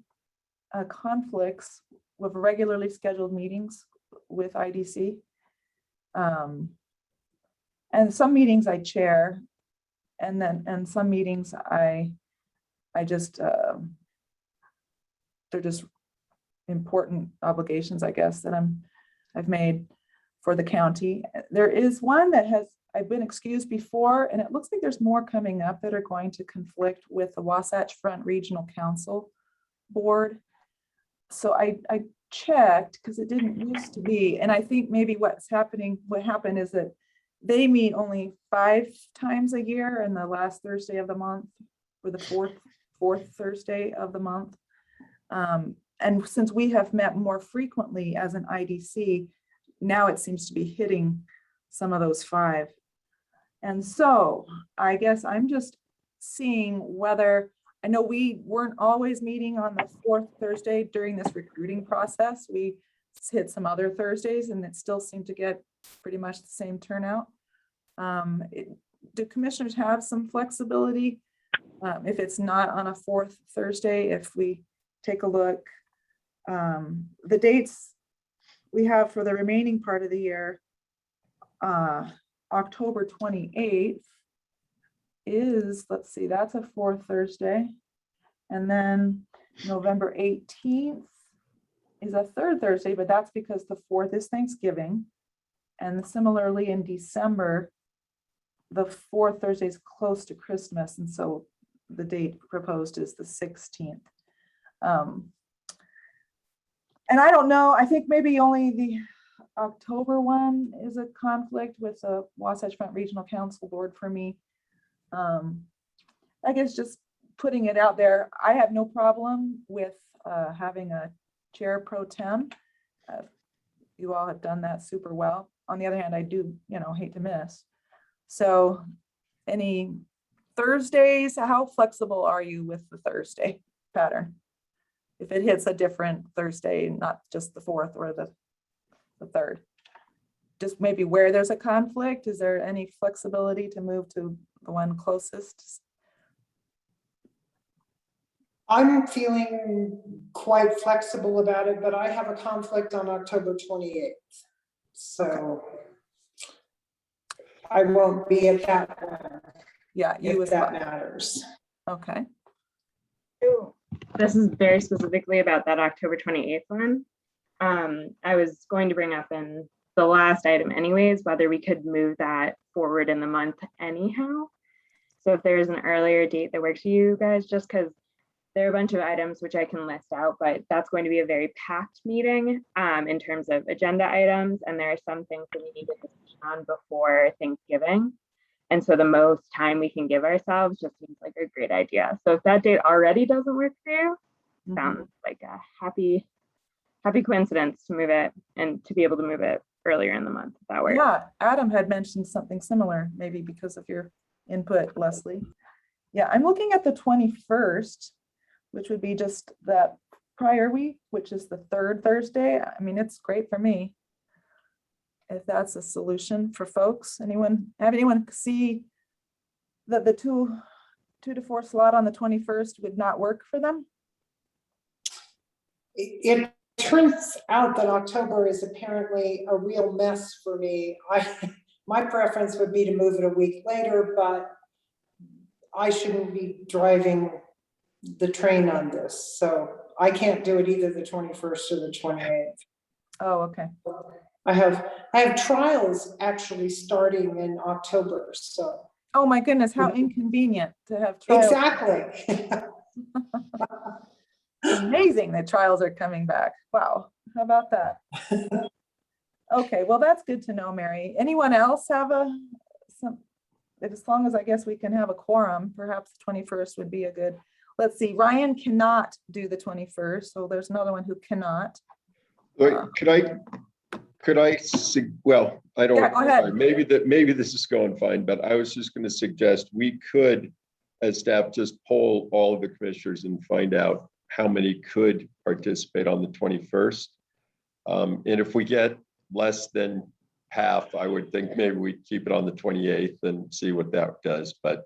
conflicts with regularly scheduled meetings with IDC. And some meetings I chair, and some meetings I just they're just important obligations, I guess, that I've made for the county. There is one that I've been excused before, and it looks like there's more coming up that are going to conflict with the Wasatch Front Regional Council Board. So I checked because it didn't used to be, and I think maybe what happened is that they meet only 5 times a year, and the last Thursday of the month, or the fourth Thursday of the month. And since we have met more frequently as an IDC, now it seems to be hitting some of those 5. And so I guess I'm just seeing whether, I know we weren't always meeting on the 4th Thursday during this recruiting process. We hit some other Thursdays and it still seemed to get pretty much the same turnout. Do commissioners have some flexibility if it's not on a 4th Thursday? If we take a look, the dates we have for the remaining part of the year, October 28th is, let's see, that's a 4th Thursday. And then November 18th is a 3rd Thursday, but that's because the 4th is Thanksgiving. And similarly in December, the fourth Thursday is close to Christmas, and so the date proposed is the 16th. And I don't know, I think maybe only the October one is a conflict with the Wasatch Front Regional Council Board for me. I guess just putting it out there, I have no problem with having a chair pro tem. You all have done that super well. On the other hand, I do, hate to miss. So any Thursdays, how flexible are you with the Thursday pattern? If it hits a different Thursday, not just the 4th or the 3rd, just maybe where there's a conflict, is there any flexibility to move to the one closest? I'm feeling quite flexible about it, but I have a conflict on October 28th. So I won't be at that one. Yeah, if that matters. Okay. This is very specifically about that October 28th one. I was going to bring up in the last item anyways, whether we could move that forward in the month anyhow. So if there's an earlier date that works for you guys, just because there are a bunch of items which I can list out, but that's going to be a very packed meeting in terms of agenda items. And there are some things that we need to discuss on before Thanksgiving. And so the most time we can give ourselves just seems like a great idea. So if that date already doesn't work for you, sounds like a happy coincidence to move it and to be able to move it earlier in the month. If that works. Yeah, Adam had mentioned something similar, maybe because of your input, Leslie. Yeah, I'm looking at the 21st, which would be just that prior week, which is the 3rd Thursday. I mean, it's great for me. If that's a solution for folks, anyone see that the 2 to 4 slot on the 21st would not work for them? It turns out that October is apparently a real mess for me. My preference would be to move it a week later, but I shouldn't be driving the train on this. So I can't do it either the 21st or the 28th. Oh, okay. I have trials actually starting in October, so. Oh my goodness, how inconvenient to have trials. Exactly. Amazing that trials are coming back. Wow, how about that? Okay, well, that's good to know, Mary. Anyone else have as long as I guess we can have a quorum, perhaps the 21st would be a good, let's see, Ryan cannot do the 21st, so there's another one who cannot. Could I, well, I don't, Yeah, go ahead. maybe this is going fine, but I was just going to suggest we could, as staff, just poll all of the commissioners and find out how many could participate on the 21st. And if we get less than half, I would think maybe we keep it on the 28th and see what that does. But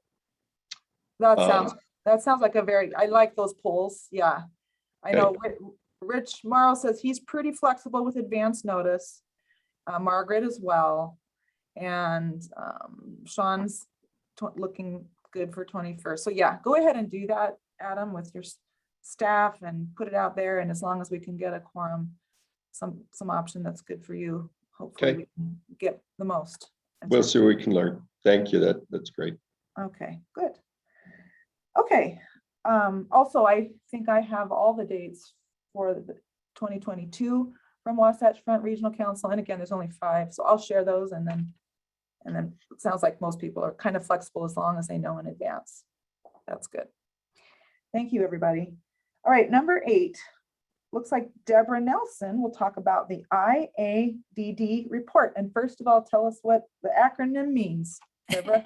that sounds like I like those polls. Yeah, I know. Rich Morrow says he's pretty flexible with advance notice. Margaret as well. And Sean's looking good for 21st. So yeah, go ahead and do that, Adam, with your staff and put it out there. And as long as we can get a quorum, some option that's good for you, hopefully we can get the most. We'll see what we can learn. Thank you. That's great. Okay, good. Okay. Also, I think I have all the dates for the 2022 from Wasatch Front Regional Council. And again, there's only 5, so I'll share those, and then it sounds like most people are kind of flexible as long as they know in advance. That's good. Thank you, everybody. All right, number 8. Looks like Deborah Nelson will talk about the IADD report. And first of all, tell us what the acronym means, Deborah.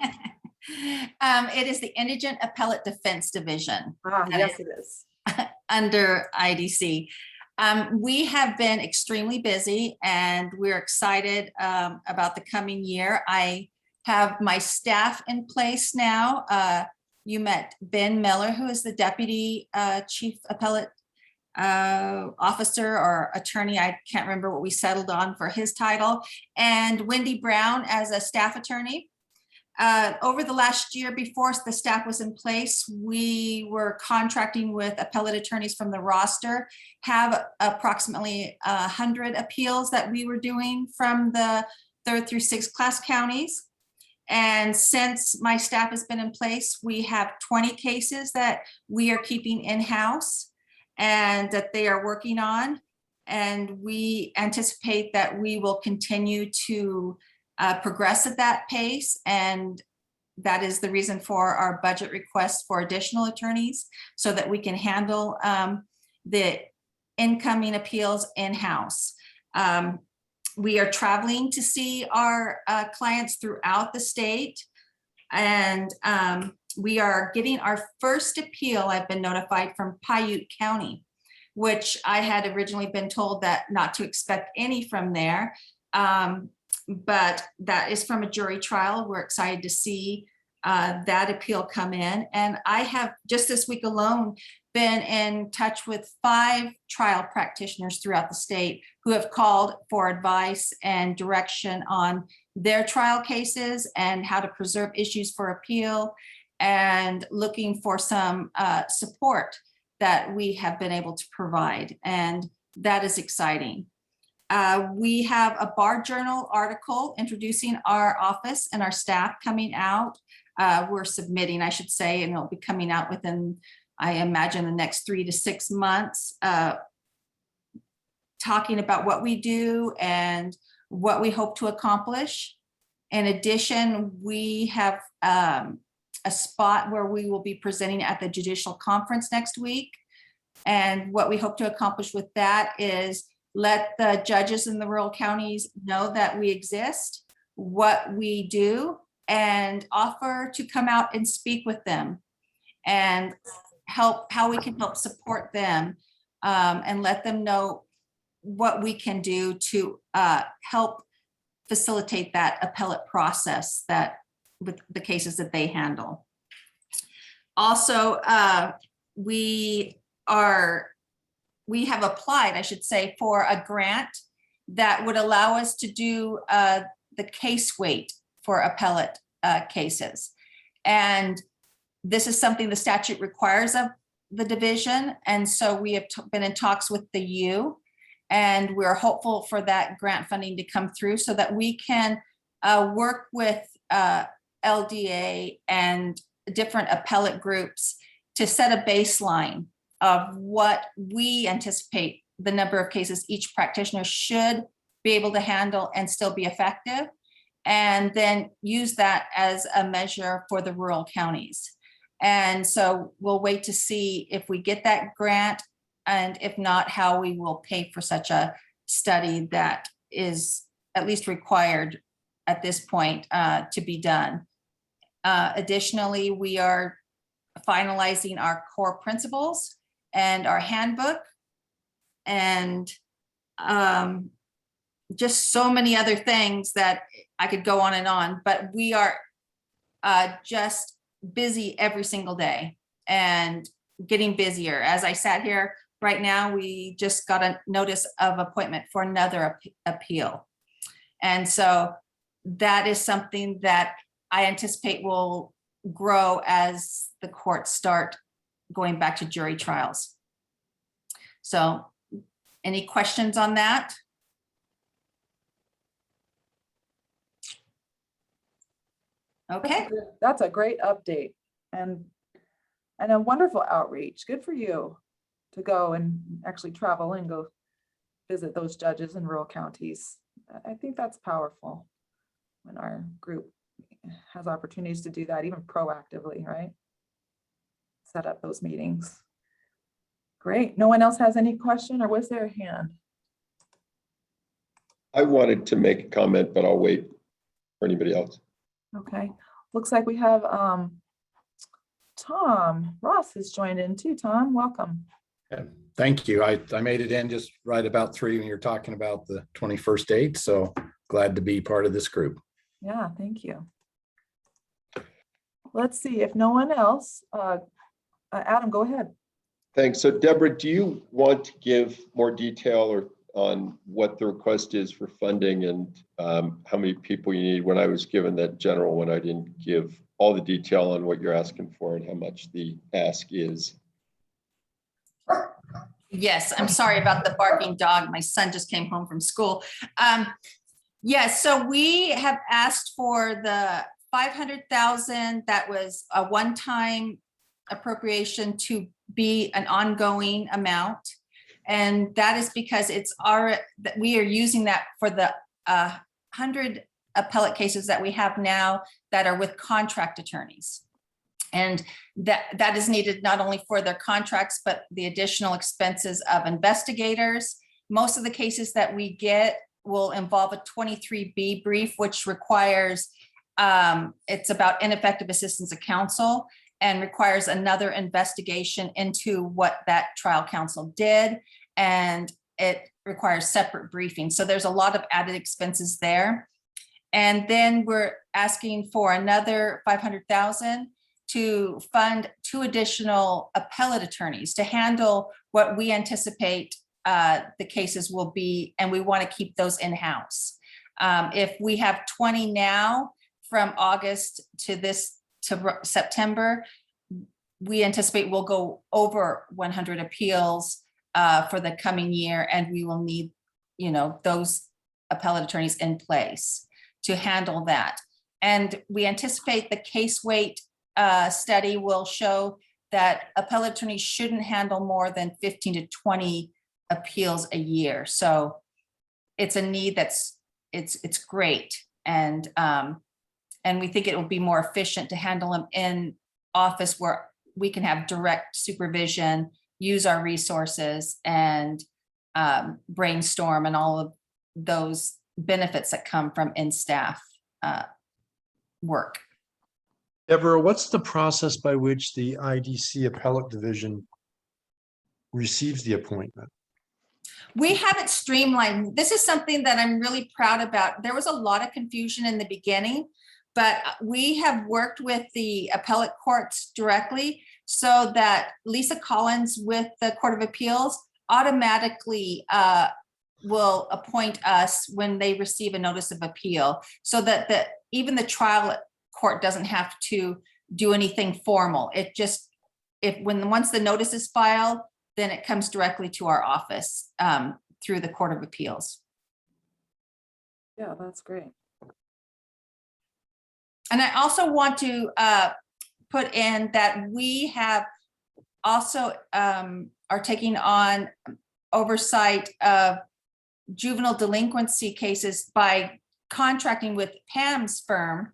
It is the Indigent Appellate Defense Division. Yes, it is. Under IDC. We have been extremely busy and we're excited about the coming year. I have my staff in place now. You met Ben Miller, who is the Deputy Chief Appellate Officer or Attorney. I can't remember what we settled on for his title. And Wendy Brown as a staff attorney. Over the last year before the staff was in place, we were contracting with appellate attorneys from the roster, have approximately 100 appeals that we were doing from the 3rd through 6th class counties. And since my staff has been in place, we have 20 cases that we are keeping in-house and that they are working on. And we anticipate that we will continue to progress at that pace. And that is the reason for our budget request for additional attorneys, so that we can handle the incoming appeals in-house. We are traveling to see our clients throughout the state, and we are getting our first appeal, I've been notified, from Paiute County, which I had originally been told that not to expect any from there. But that is from a jury trial. We're excited to see that appeal come in. And I have just this week alone been in touch with 5 trial practitioners throughout the state who have called for advice and direction on their trial cases and how to preserve issues for appeal, and looking for some support that we have been able to provide. And that is exciting. We have a Bar Journal article introducing our office and our staff coming out. We're submitting, I should say, and it'll be coming out within, I imagine, the next 3 to 6 months, talking about what we do and what we hope to accomplish. In addition, we have a spot where we will be presenting at the Judicial Conference next week. And what we hope to accomplish with that is let the judges in the rural counties know that we exist, what we do, and offer to come out and speak with them and help, how we can help support them, and let them know what we can do to help facilitate that appellate process that with the cases that they handle. Also, we have applied, I should say, for a grant that would allow us to do the case weight for appellate cases. And this is something the statute requires of the division. And so we have been in talks with the U, and we're hopeful for that grant funding to come through so that we can work with LDA and different appellate groups to set a baseline of what we anticipate the number of cases each practitioner should be able to handle and still be effective, and then use that as a measure for the rural counties. And so we'll wait to see if we get that grant, and if not, how we will pay for such a study that is at least required at this point to be done. Additionally, we are finalizing our core principles and our handbook, and just so many other things that I could go on, but we are just busy every single day and getting busier. As I sat here right now, we just got a notice of appointment for another appeal. And so that is something that I anticipate will grow as the courts start going back to jury trials. So any questions on that? Okay. That's a great update and a wonderful outreach. Good for you to go and actually travel and go visit those judges in rural counties. I think that's powerful when our group has opportunities to do that, even proactively, right? Set up those meetings. Great. No one else has any question, or was there a hand? I wanted to make a comment, but I'll wait for anybody else. Okay. Looks like we have Tom Ross has joined in too. Tom, welcome. Thank you. I made it in just right about 3 when you're talking about the 21st date. So glad to be part of this group. Yeah, thank you. Let's see if no one else, Adam, go ahead. Thanks. So Deborah, do you want to give more detail on what the request is for funding and how many people you need? When I was given that general one, I didn't give all the detail on what you're asking for and how much the ask is. Yes, I'm sorry about the barking dog. My son just came home from school. Yes, so we have asked for the 500,000, that was a one-time appropriation, to be an ongoing amount. And that is because that we are using that for the 100 appellate cases that we have now that are with contract attorneys. And that is needed not only for their contracts, but the additional expenses of investigators. Most of the cases that we get will involve a 23B brief, which requires, it's about ineffective assistance of counsel, and requires another investigation into what that trial counsel did. And it requires separate briefing. So there's a lot of added expenses there. And then we're asking for another 500,000 to fund 2 additional appellate attorneys to handle what we anticipate the cases will be, and we want to keep those in-house. If we have 20 now, from August to September, we anticipate we'll go over 100 appeals for the coming year, and we will need, those appellate attorneys in place to handle that. And we anticipate the case weight study will show that appellate attorneys shouldn't handle more than 15 to 20 appeals a year. So it's a need it's great. And we think it will be more efficient to handle them in office where we can have direct supervision, use our resources, and brainstorm and all of those benefits that come from in-staff work. Deborah, what's the process by which the IDC Appellate Division receives the appointment? We have it streamlined. This is something that I'm really proud about. There was a lot of confusion in the beginning, but we have worked with the appellate courts directly so that Lisa Collins with the Court of Appeals automatically will appoint us when they receive a notice of appeal, so that even the trial court doesn't have to do anything formal. It just, once the notice is filed, then it comes directly to our office through the Court of Appeals. Yeah, that's great. And I also want to put in that we have also are taking on oversight of juvenile delinquency cases by contracting with Pam's firm,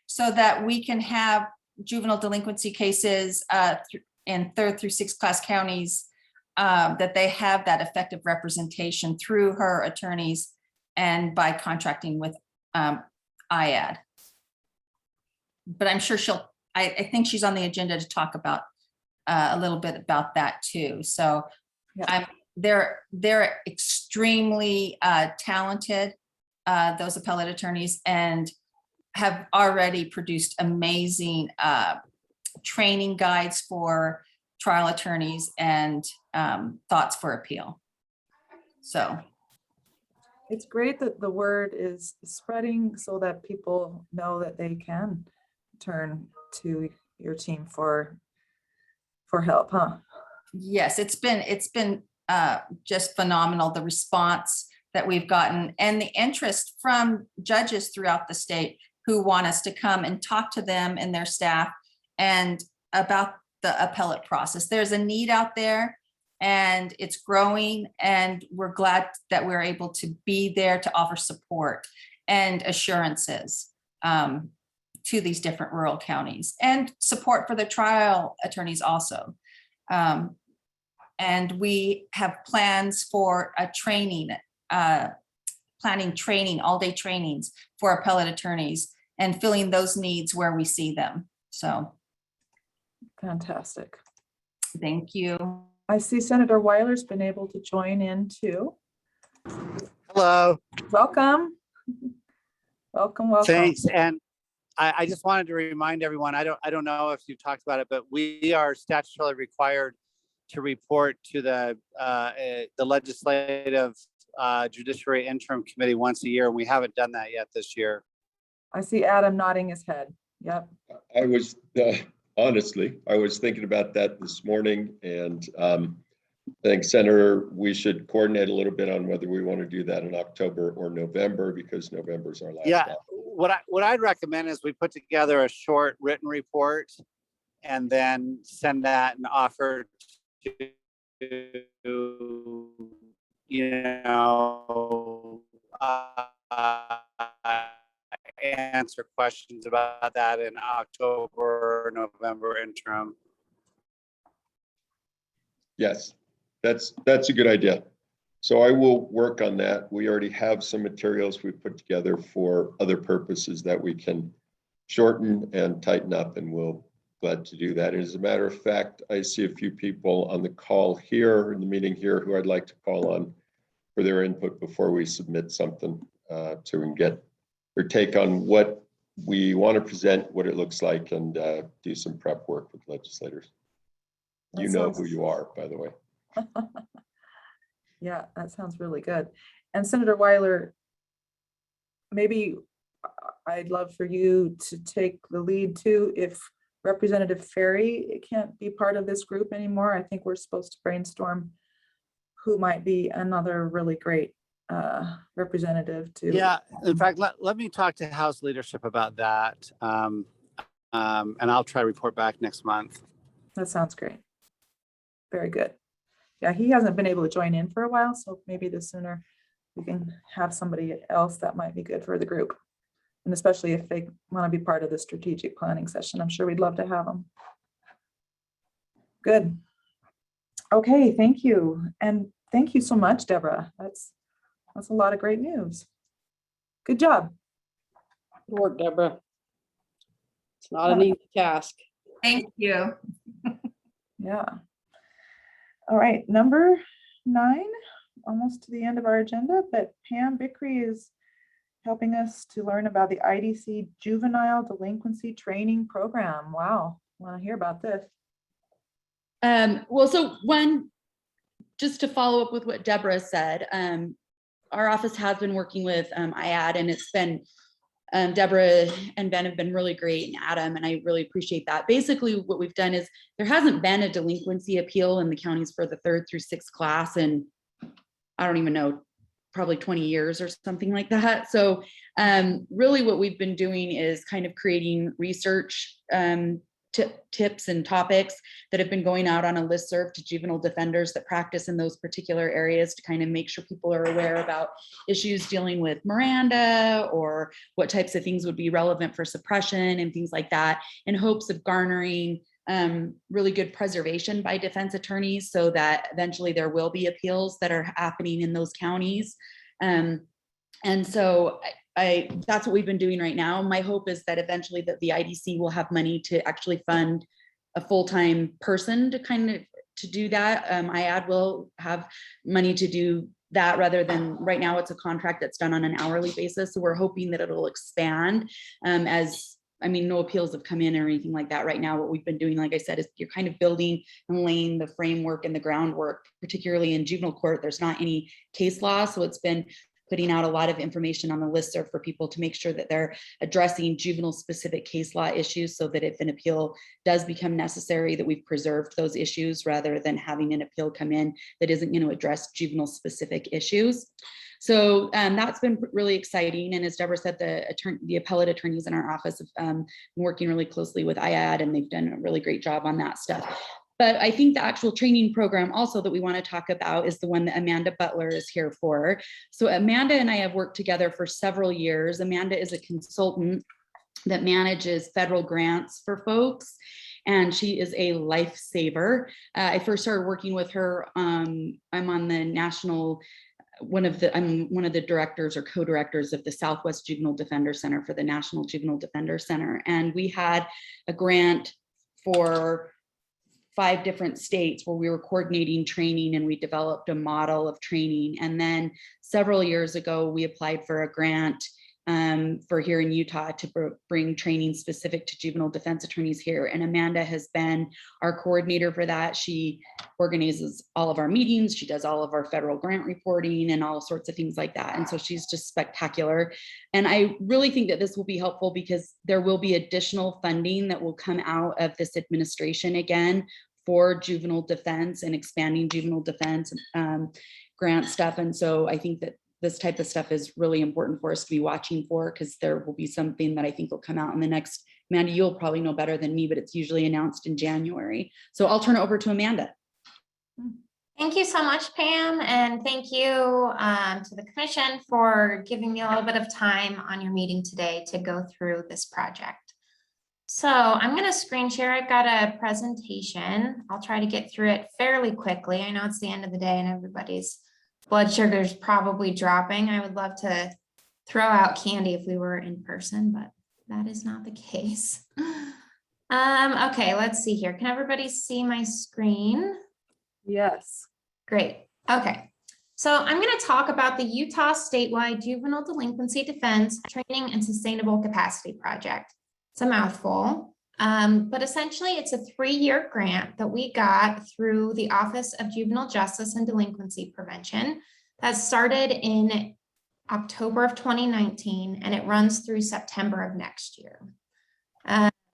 so that we can have juvenile delinquency cases in 3rd through 6th class counties, that they have that effective representation through her attorneys and by contracting with IAD. But I'm sure I think she's on the agenda to talk about a little bit about that too. So yeah. They're extremely talented, those appellate attorneys, and have already produced amazing training guides for trial attorneys and thoughts for appeal. So it's great that the word is spreading so that people know that they can turn to your team for help, huh? Yes, it's been just phenomenal, the response that we've gotten and the interest from judges throughout the state who want us to come and talk to them and their staff and about the appellate process. There's a need out there and it's growing, and we're glad that we're able to be there to offer support and assurances to these different rural counties, and support for the trial attorneys also. And we have plans for a training, planning training, all-day trainings for appellate attorneys and filling those needs where we see them. So. Fantastic. Thank you. I see Senator Weiler's been able to join in too. Hello. Welcome. Welcome. Thanks. And I just wanted to remind everyone, I don't know if you talked about it, but we are statutorily required to report to the Legislative Judiciary Interim Committee once a year, and we haven't done that yet this year. I see Adam nodding his head. Yep. I was honestly, I was thinking about that this morning, and I think, Senator, we should coordinate a little bit on whether we want to do that in October or November, because November is our last. Yeah, month. what I'd recommend is we put together a short written report and then send that and offer to, answer questions about that in October or November interim. Yes, that's a good idea. So I will work on that. We already have some materials we put together for other purposes that we can shorten and tighten up, and we'll glad to do that. As a matter of fact, I see a few people on the call here in the meeting here who I'd like to call on for their input before we submit something to get their take on what we want to present, what it looks like, and do some prep work with legislators. You know who you are, by the way. Yeah, that sounds really good. And Senator Weiler, maybe I'd love for you to take the lead too. If Representative Ferry can't be part of this group anymore, I think we're supposed to brainstorm who might be another really great representative to. Yeah, in fact, let me talk to House leadership about that. And I'll try to report back next month. That sounds great. Very good. Yeah, he hasn't been able to join in for a while, so maybe the sooner we can have somebody else that might be good for the group. And especially if they want to be part of the strategic planning session, I'm sure we'd love to have them. Good. Okay, thank you. And thank you so much, Deborah. That's a lot of great news. Good job. Good work, Deborah. It's not an easy task. Thank you. Yeah. All right, number 9, almost to the end of our agenda, but Pam Bickery is helping us to learn about the IDC Juvenile Delinquency Training Program. Wow, want to hear about this. Well, so just to follow up with what Deborah said, our office has been working with IAD, and it's been Deborah and Ben have been really great, and Adam, and I really appreciate that. Basically, what we've done is there hasn't been a delinquency appeal in the counties for the 3rd through 6th class, and I don't even know, probably 20 years or something like that. So really what we've been doing is kind of creating research tips and topics that have been going out on a listserv to juvenile defenders that practice in those particular areas to kind of make sure people are aware about issues dealing with Miranda or what types of things would be relevant for suppression and things like that, in hopes of garnering really good preservation by defense attorneys so that eventually there will be appeals that are happening in those counties. And so that's what we've been doing right now. My hope is that eventually that the IDC will have money to actually fund a full-time person to do that. IAD will have money to do that rather than right now it's a contract that's done on an hourly basis. So we're hoping that it'll expand no appeals have come in or anything like that right now. What we've been doing, like I said, is you're kind of building and laying the framework and the groundwork, particularly in juvenile court. There's not any case law. So it's been putting out a lot of information on the listserv for people to make sure that they're addressing juvenile specific case law issues so that if an appeal does become necessary, that we've preserved those issues rather than having an appeal come in that isn't going to address juvenile specific issues. So that's been really exciting. And as Deborah said, the appellate attorneys in our office have been working really closely with IAD, and they've done a really great job on that stuff. But I think the actual training program also that we want to talk about is the one that Amanda Butler is here for. So Amanda and I have worked together for several years. Amanda is a consultant that manages federal grants for folks, and she is a lifesaver. I first started working with her. I'm on the national I'm one of the directors or co-directors of the Southwest Juvenile Defender Center for the National Juvenile Defender Center. And we had a grant for 5 different states where we were coordinating training, and we developed a model of training. And then several years ago, we applied for a grant for here in Utah to bring training specific to juvenile defense attorneys here. And Amanda has been our coordinator for that. She organizes all of our meetings. She does all of our federal grant reporting and all sorts of things like that. And so she's just spectacular. And I really think that this will be helpful because there will be additional funding that will come out of this administration again for juvenile defense and expanding juvenile defense grant stuff. And so I think that this type of stuff is really important for us to be watching for, because there will be something that I think will come out in the next, Amanda, you'll probably know better than me, but it's usually announced in January. So I'll turn it over to Amanda. Thank you so much, Pam, and thank you to the commission for giving me a little bit of time on your meeting today to go through this project. So I'm going to screen share. I've got a presentation. I'll try to get through it fairly quickly. I know it's the end of the day and everybody's blood sugar is probably dropping. I would love to throw out candy if we were in person, but that is not the case. Okay, let's see here. Can everybody see my screen? Yes. Great. Okay. So I'm going to talk about the Utah Statewide Juvenile Delinquency Defense Training and Sustainable Capacity Project. It's a mouthful, but essentially it's a 3-year grant that we got through the Office of Juvenile Justice and Delinquency Prevention that started in October of 2019, and it runs through September of next year.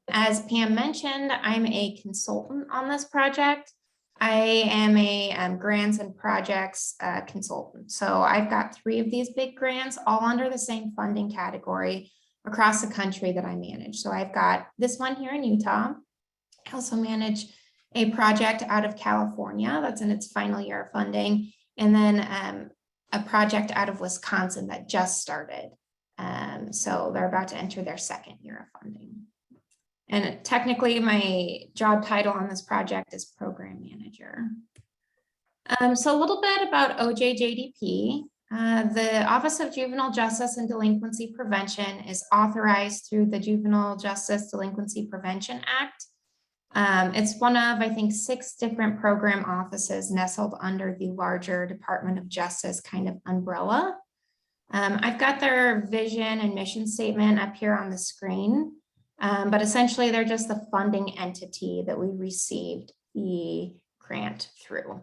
As Pam mentioned, I'm a consultant on this project. I am a grants and projects consultant. So I've got 3 of these big grants all under the same funding category across the country that I manage. So I've got this one here in Utah. I also manage a project out of California that's in its final year of funding. And then a project out of Wisconsin that just started. So they're about to enter their 2nd year of funding. And technically my job title on this project is program manager. So a little bit about OJJDP. The Office of Juvenile Justice and Delinquency Prevention is authorized through the Juvenile Justice Delinquency Prevention Act. It's one of, I think, 6 different program offices nestled under the larger Department of Justice kind of umbrella. I've got their vision and mission statement up here on the screen. But essentially, they're just the funding entity that we received the grant through.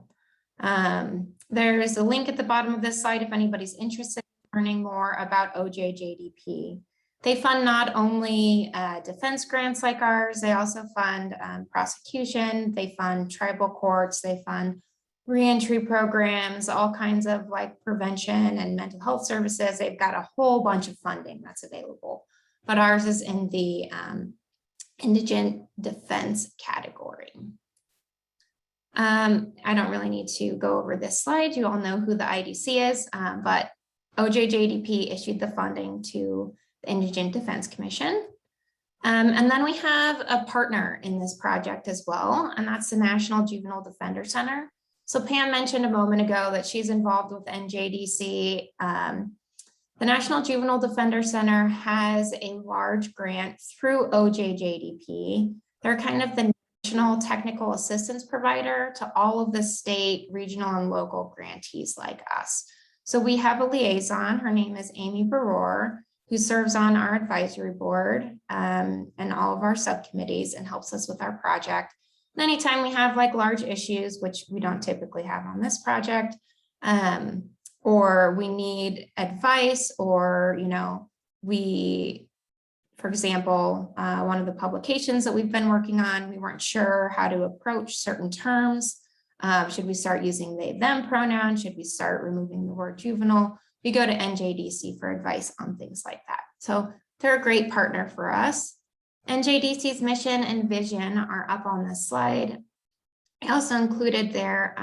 There's a link at the bottom of this slide if anybody's interested in learning more about OJJDP. They fund not only defense grants like ours, they also fund prosecution, they fund tribal courts, they fund reentry programs, all kinds of like prevention and mental health services. They've got a whole bunch of funding that's available. But ours is in the indigent defense category. I don't really need to go over this slide. You all know who the IDC is, but OJJDP issued the funding to the Indigent Defense Commission. And then we have a partner in this project as well, and that's the National Juvenile Defender Center. So Pam mentioned a moment ago that she's involved with NJDC. The National Juvenile Defender Center has a large grant through OJJDP. They're kind of the national technical assistance provider to all of the state, regional, and local grantees like us. So we have a liaison. Her name is Amy Baror, who serves on our advisory board and all of our subcommittees and helps us with our project. And anytime we have like large issues, which we don't typically have on this project, or we need advice, or, you know, we, for example, one of the publications that we've been working on, we weren't sure how to approach certain terms. Should we start using they, them pronouns? Should we start removing the word juvenile? We go to NJDC for advice on things like that. So they're a great partner for us. NJDC's mission and vision are up on this slide. I also included their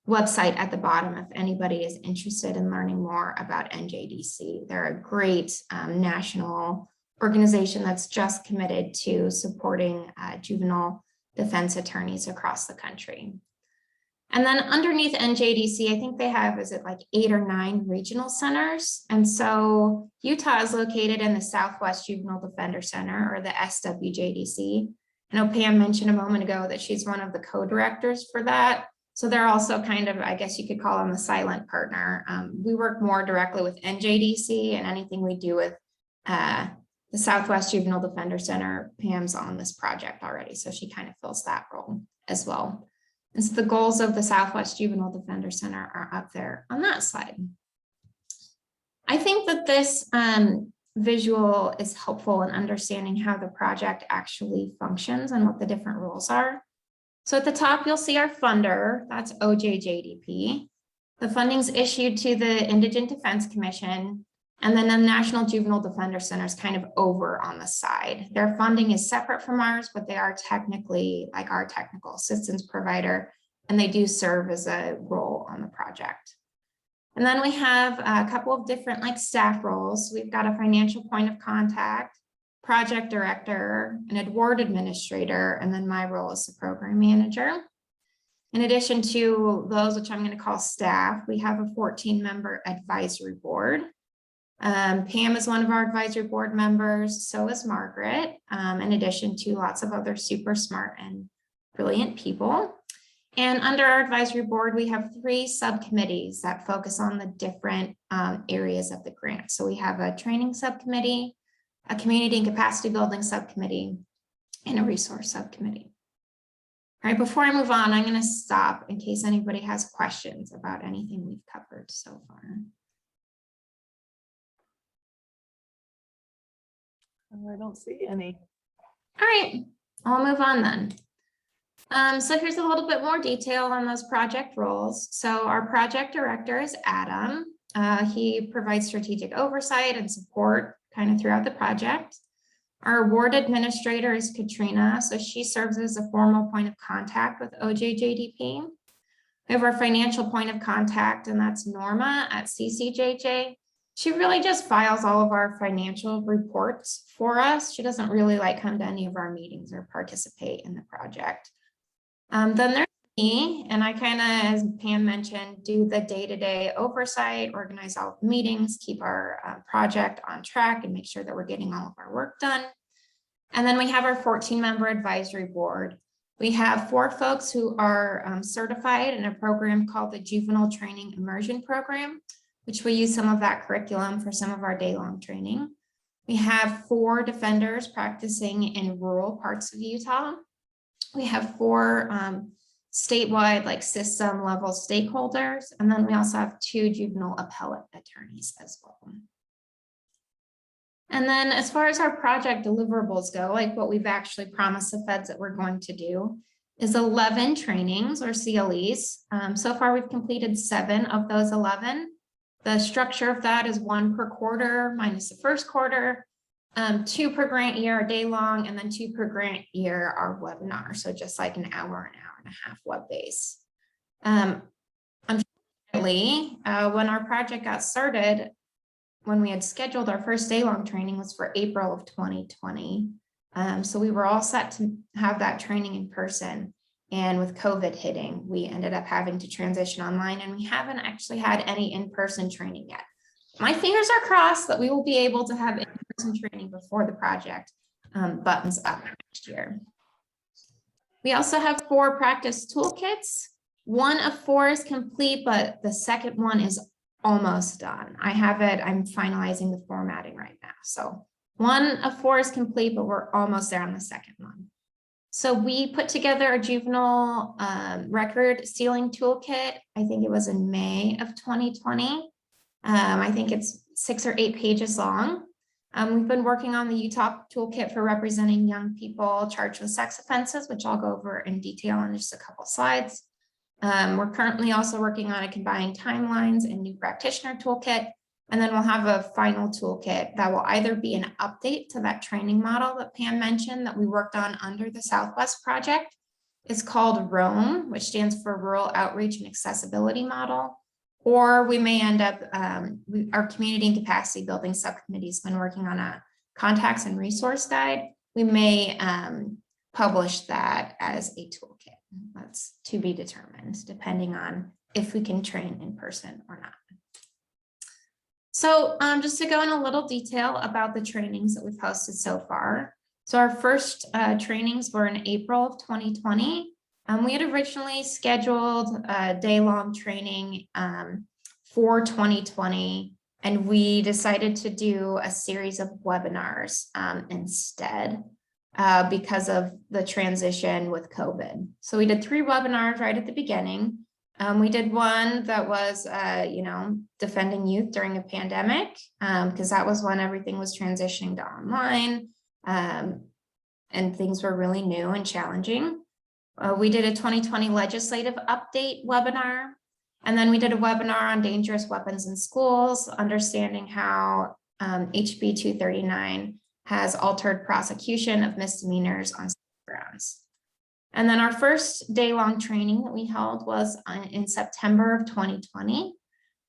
website at the bottom if anybody is interested in learning more about NJDC. They're a great national organization that's just committed to supporting juvenile defense attorneys across the country. And then underneath NJDC, I think they have, is it like 8 or 9 regional centers? And so Utah is located in the Southwest Juvenile Defender Center, or the SWJDC. I know Pam mentioned a moment ago that she's one of the co-directors for that. So they're also kind of, I guess you could call them the silent partner. We work more directly with NJDC, and anything we do with the Southwest Juvenile Defender Center, Pam's on this project already. So she kind of fills that role as well. And so the goals of the Southwest Juvenile Defender Center are up there on that slide. I think that this visual is helpful in understanding how the project actually functions and what the different roles are. So at the top, you'll see our funder, that's OJJDP. The funding's issued to the Indigent Defense Commission, and then the National Juvenile Defender Center is kind of over on the side. Their funding is separate from ours, but they are technically like our technical assistance provider, and they do serve as a role on the project. And then we have a couple of different like staff roles. We've got a financial point of contact, project director, an award administrator, and then my role as the program manager. In addition to those, which I'm going to call staff, we have a 14-member advisory board. Pam is one of our advisory board members, so is Margaret, in addition to lots of other super smart and brilliant people. And under our advisory board, we have 3 subcommittees that focus on the different areas of the grant. So we have a training subcommittee, a community and capacity building subcommittee, and a resource subcommittee. All right, before I move on, I'm going to stop in case anybody has questions about anything we've covered so far. I don't see any. All right, I'll move on then. So here's a little bit more detail on those project roles. So our project director is Adam. He provides strategic oversight and support kind of throughout the project. Our award administrator is Katrina, so she serves as a formal point of contact with OJJDP. We have our financial point of contact, and that's Norma at CCJJ. She really just files all of our financial reports for us. She doesn't really like come to any of our meetings or participate in the project. Then there's me, and I kind of, as Pam mentioned, do the day-to-day oversight, organize all the meetings, keep our project on track, and make sure that we're getting all of our work done. And then we have our 14-member advisory board. We have 4 folks who are certified in a program called the Juvenile Training Immersion Program, which we use some of that curriculum for some of our day-long training. We have 4 defenders practicing in rural parts of Utah. We have 4 statewide, like system level stakeholders. And then we also have 2 juvenile appellate attorneys as well. And then as far as our project deliverables go, like what we've actually promised the feds that we're going to do is 11 trainings or CLEs. So far we've completed 7 of those 11. The structure of that is 1 per quarter minus the first quarter, 2 per grant year, a day long, and then 2 per grant year are webinar. So just like an hour and a half web base. Unfortunately, when our project got started, when we had scheduled our first day long training was for April of 2020. So we were all set to have that training in person. And with COVID hitting, we ended up having to transition online, and we haven't actually had any in-person training yet. My fingers are crossed that we will be able to have in-person training before the project buttons up next year. We also have 4 practice toolkits. 1 of 4 is complete, but the second one is almost done. I have it, I'm finalizing the formatting right now. So 1 of 4 is complete, but we're almost there on the second one. So we put together a juvenile record sealing toolkit. I think it was in May of 2020. I think it's 6 or 8 pages long. We've been working on the Utah toolkit for representing young people charged with sex offenses, which I'll go over in detail in just a couple slides. We're currently also working on a combined timelines and new practitioner toolkit. And then we'll have a final toolkit that will either be an update to that training model that Pam mentioned that we worked on under the Southwest project. It's called ROAM, which stands for Rural Outreach and Accessibility Model. Or we may end up, our community and capacity building subcommittee has been working on a contacts and resource guide. We may publish that as a toolkit. That's to be determined, depending on if we can train in person or not. So just to go in a little detail about the trainings that we've hosted so far. So our first trainings were in April of 2020. We had originally scheduled a day-long training for 2020, and we decided to do a series of webinars instead because of the transition with COVID. So we did 3 webinars right at the beginning. We did one that was, defending youth during a pandemic, because that was when everything was transitioning to online and things were really new and challenging. We did a 2020 legislative update webinar. And then we did a webinar on dangerous weapons in schools, understanding how HB 239 has altered prosecution of misdemeanors on grounds. And then our first day-long training that we held was in September of 2020.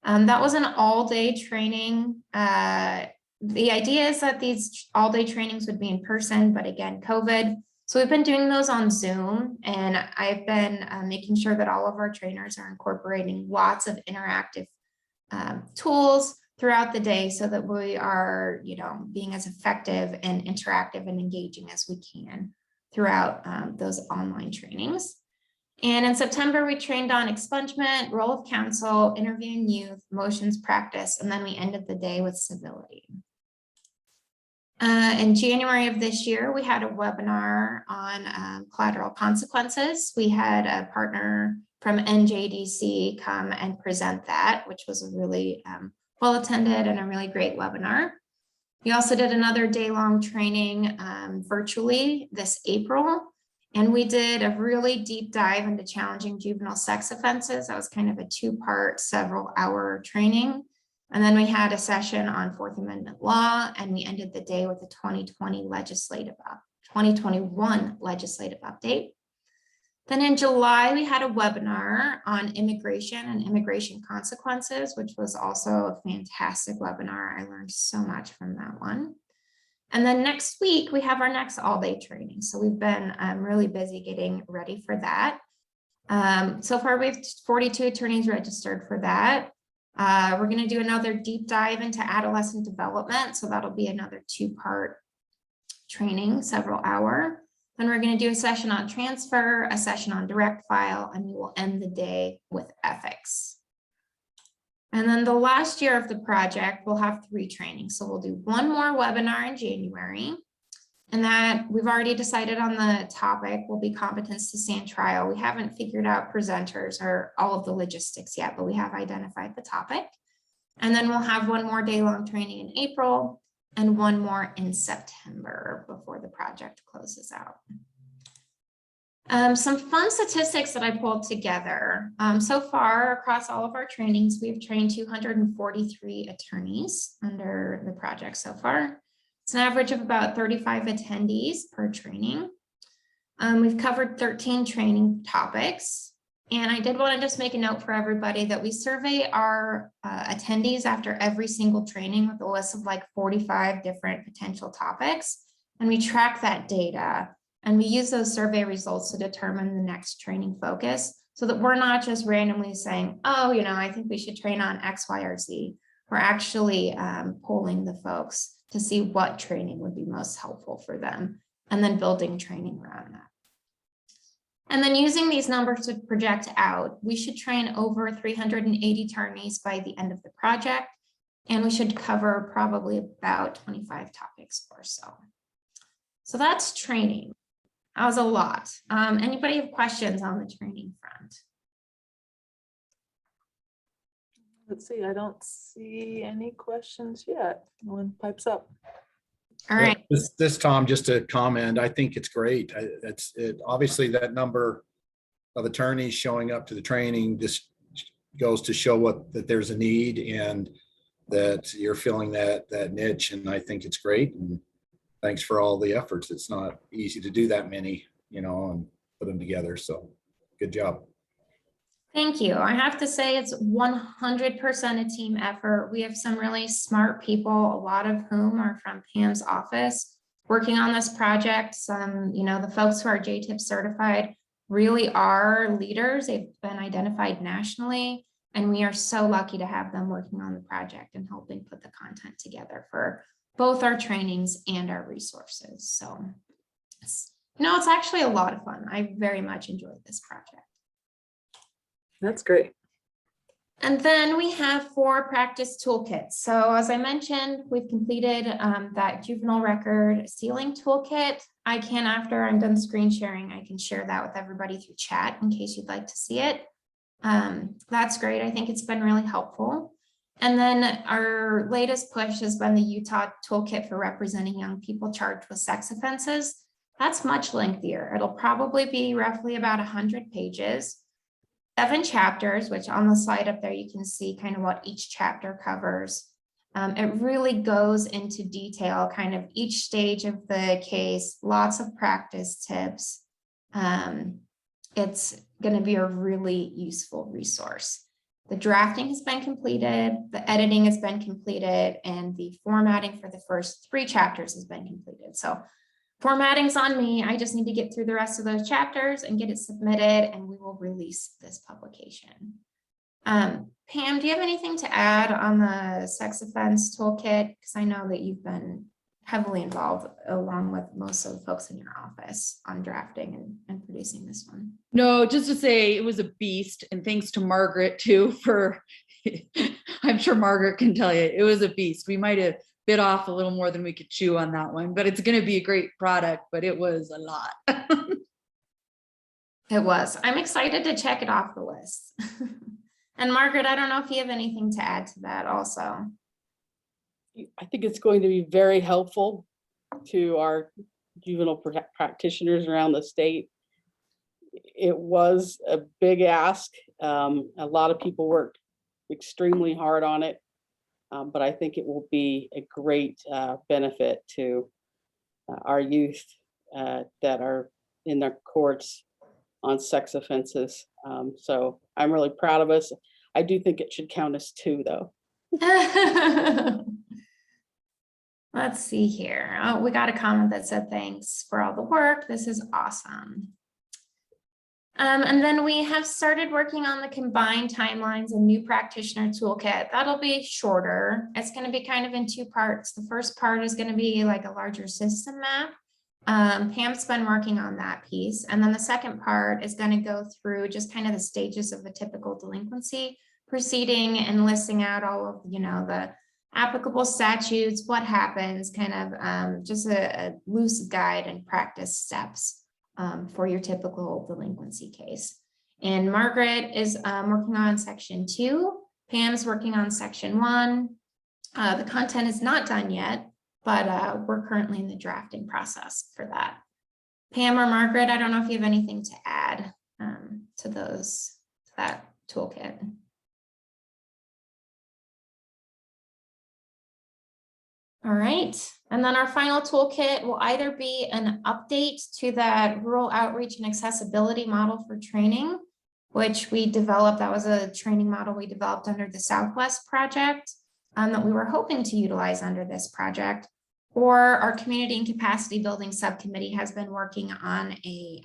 That was an all-day training. The idea is that these all-day trainings would be in person, but again, COVID. So we've been doing those on Zoom, and I've been making sure that all of our trainers are incorporating lots of interactive tools throughout the day so that we are, being as effective and interactive and engaging as we can throughout those online trainings. And in September, we trained on expungement, role of counsel, interviewing youth, motions practice, and then we ended the day with civility. In January of this year, we had a webinar on collateral consequences. We had a partner from NJDC come and present that, which was a really well attended and a really great webinar. We also did another day-long training virtually this April, and we did a really deep dive into challenging juvenile sex offenses. That was kind of a two-part, several-hour training. And then we had a session on Fourth Amendment law, and we ended the day with a 2021 legislative update. Then in July, we had a webinar on immigration and immigration consequences, which was also a fantastic webinar. I learned so much from that one. And then next week, we have our next all-day training. So we've been really busy getting ready for that. So far, we have 42 attorneys registered for that. We're going to do another deep dive into adolescent development. So that'll be another two-part training, several hour. Then we're going to do a session on transfer, a session on direct file, and we will end the day with ethics. And then the last year of the project, we'll have 3 trainings. So we'll do one more webinar in January. And that we've already decided on the topic will be competence to stand trial. We haven't figured out presenters or all of the logistics yet, but we have identified the topic. And then we'll have one more day-long training in April and one more in September before the project closes out. Some fun statistics that I pulled together. So far across all of our trainings, we've trained 243 attorneys under the project so far. It's an average of about 35 attendees per training. We've covered 13 training topics. And I did want to just make a note for everybody that we survey our attendees after every single training with a list of like 45 different potential topics. And we track that data and we use those survey results to determine the next training focus so that we're not just randomly saying, oh, I think we should train on X, Y, or Z. We're actually polling the folks to see what training would be most helpful for them and then building training around that. And then using these numbers to project out, we should train over 380 attorneys by the end of the project, and we should cover probably about 25 topics or so. So that's training. That was a lot. Anybody have questions on the training front? Let's see, I don't see any questions yet. No one pipes up. All right. This Tom, just to comment, I think it's great. Obviously that number of attorneys showing up to the training just goes to show that there's a need and that you're filling that niche. And I think it's great. And thanks for all the efforts. It's not easy to do that many, and put them together. So good job. Thank you. I have to say it's 100% a team effort. We have some really smart people, a lot of whom are from Pam's office working on this project. Some, the folks who are JTIP certified really are leaders. They've been identified nationally, and we are so lucky to have them working on the project and helping put the content together for both our trainings and our resources. So, it's actually a lot of fun. I very much enjoyed this project. That's great. And then we have 4 practice toolkits. So as I mentioned, we've completed that juvenile record sealing toolkit. After I'm done screen sharing, I can share that with everybody through chat in case you'd like to see it. That's great. I think it's been really helpful. And then our latest push has been the Utah toolkit for representing young people charged with sex offenses. That's much lengthier. It'll probably be roughly about 100 pages, 7 chapters, which on the slide up there, you can see kind of what each chapter covers. It really goes into detail, kind of each stage of the case, lots of practice tips. It's going to be a really useful resource. The drafting has been completed, the editing has been completed, and the formatting for the first 3 chapters has been completed. So formatting's on me. I just need to get through the rest of those chapters and get it submitted, and we will release this publication. Pam, do you have anything to add on the sex offense toolkit? Because I know that you've been heavily involved along with most of the folks in your office on drafting and producing this one. No, just to say it was a beast, and thanks to Margaret too for, I'm sure Margaret can tell you, it was a beast. We might have bit off a little more than we could chew on that one, but it's going to be a great product, but it was a lot. It was. I'm excited to check it off the list. And Margaret, I don't know if you have anything to add to that also. I think it's going to be very helpful to our juvenile practitioners around the state. It was a big ask. A lot of people worked extremely hard on it, but I think it will be a great benefit to our youth that are in their courts on sex offenses. So I'm really proud of us. I do think it should count as 2 though. Let's see here. Oh, we got a comment that said, thanks for all the work. This is awesome. And then we have started working on the combined timelines and new practitioner toolkit. That'll be shorter. It's going to be kind of in 2 parts. The first part is going to be like a larger system map. Pam's been working on that piece. And then the second part is going to go through just kind of the stages of a typical delinquency proceeding and listing out all of, the applicable statutes, what happens, kind of just a loose guide and practice steps for your typical delinquency case. And Margaret is working on section 2. Pam's working on section 1. The content is not done yet, but we're currently in the drafting process for that. Pam or Margaret, I don't know if you have anything to add to that toolkit. All right, and then our final toolkit will either be an update to that rural outreach and accessibility model for training, which we developed. That was a training model we developed under the Southwest project that we were hoping to utilize under this project. Or our community and capacity building subcommittee has been working on a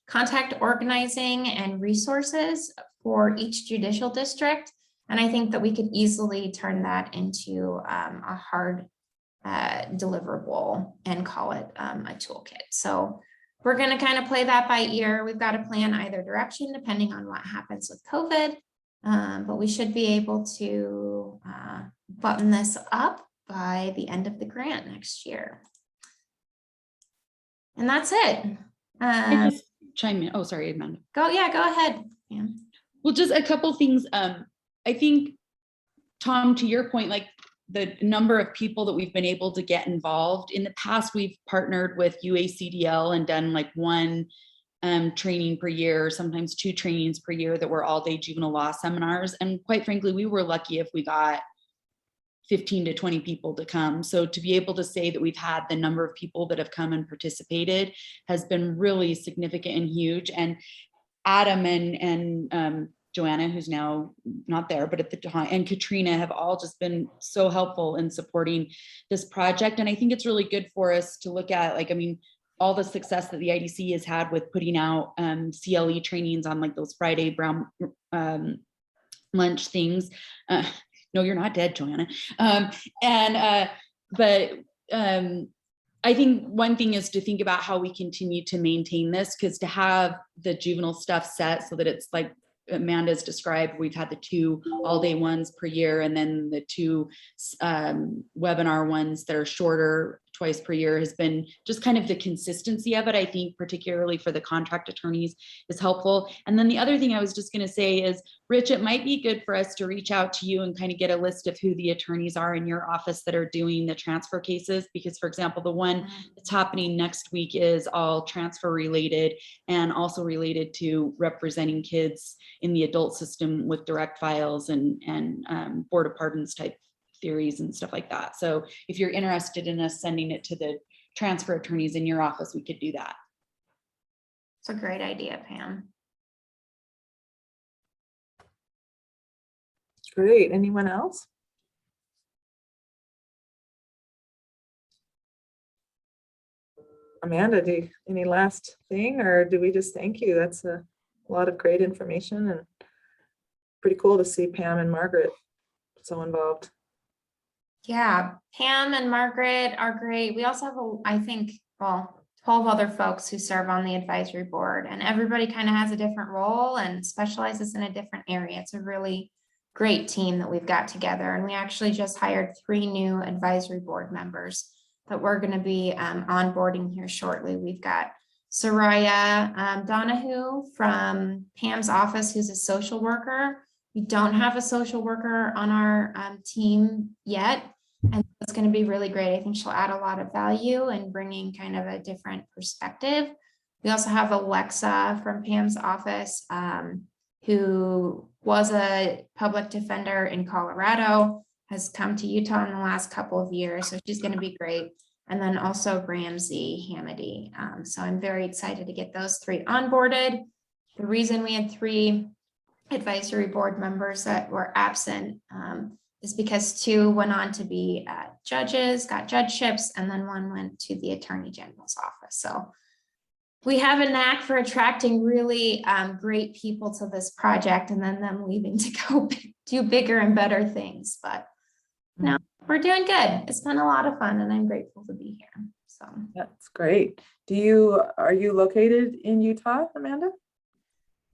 contact organizing and resources for each judicial district. And I think that we could easily turn that into a hard deliverable and call it a toolkit. So we're going to kind of play that by ear. We've got to plan either direction depending on what happens with COVID, but we should be able to button this up by the end of the grant next year. And that's it. I just chime in. Oh, sorry, Amanda. Go ahead. Yeah. Well, just a couple things. I think, Tom, to your point, like the number of people that we've been able to get involved. In the past, we've partnered with UACDL and done like 1 training per year, sometimes 2 trainings per year that were all-day juvenile law seminars. And quite frankly, we were lucky if we got 15 to 20 people to come. So to be able to say that we've had the number of people that have come and participated has been really significant and huge. And Adam and Joanna, who's now not there, but at the time, and Katrina have all just been so helpful in supporting this project. And I think it's really good for us to look at, like, I mean, all the success that the IDC has had with putting out CLE trainings on like those Friday brown lunch things. No, you're not dead, Joanna. I think one thing is to think about how we continue to maintain this, because to have the juvenile stuff set so that it's like Amanda's described, we've had the 2 all-day ones per year, and then the 2 webinar ones that are shorter twice per year has been just kind of the consistency of it. I think particularly for the contract attorneys is helpful. And then the other thing I was just going to say is, Rich, it might be good for us to reach out to you and kind of get a list of who the attorneys are in your office that are doing the transfer cases. Because, for example, the one that's happening next week is all transfer related and also related to representing kids in the adult system with direct files and board of pardons type theories and stuff like that. So if you're interested in us sending it to the transfer attorneys in your office, we could do that. It's a great idea, Pam. Great. Anyone else? Amanda, any last thing, or do we just thank you? That's a lot of great information and pretty cool to see Pam and Margaret so involved. Yeah, Pam and Margaret are great. We also have, I think, 12 other folks who serve on the advisory board, and everybody kind of has a different role and specializes in a different area. It's a really great team that we've got together. And we actually just hired 3 new advisory board members that we're going to be onboarding here shortly. We've got Soraya Donahue from Pam's office, who's a social worker. We don't have a social worker on our team yet, and it's going to be really great. I think she'll add a lot of value and bringing kind of a different perspective. We also have Alexa from Pam's office, who was a public defender in Colorado, has come to Utah in the last couple of years, so she's going to be great. And then also Ramsey Hamady. So I'm very excited to get those 3 onboarded. The reason we had 3 advisory board members that were absent is because 2 went on to be judges, got judgeships, and then 1 went to the Attorney General's office. So we have a knack for attracting really great people to this project and then them leaving to go do bigger and better things. But no, we're doing good. It's been a lot of fun and I'm grateful to be here. So that's great. Are you located in Utah, Amanda?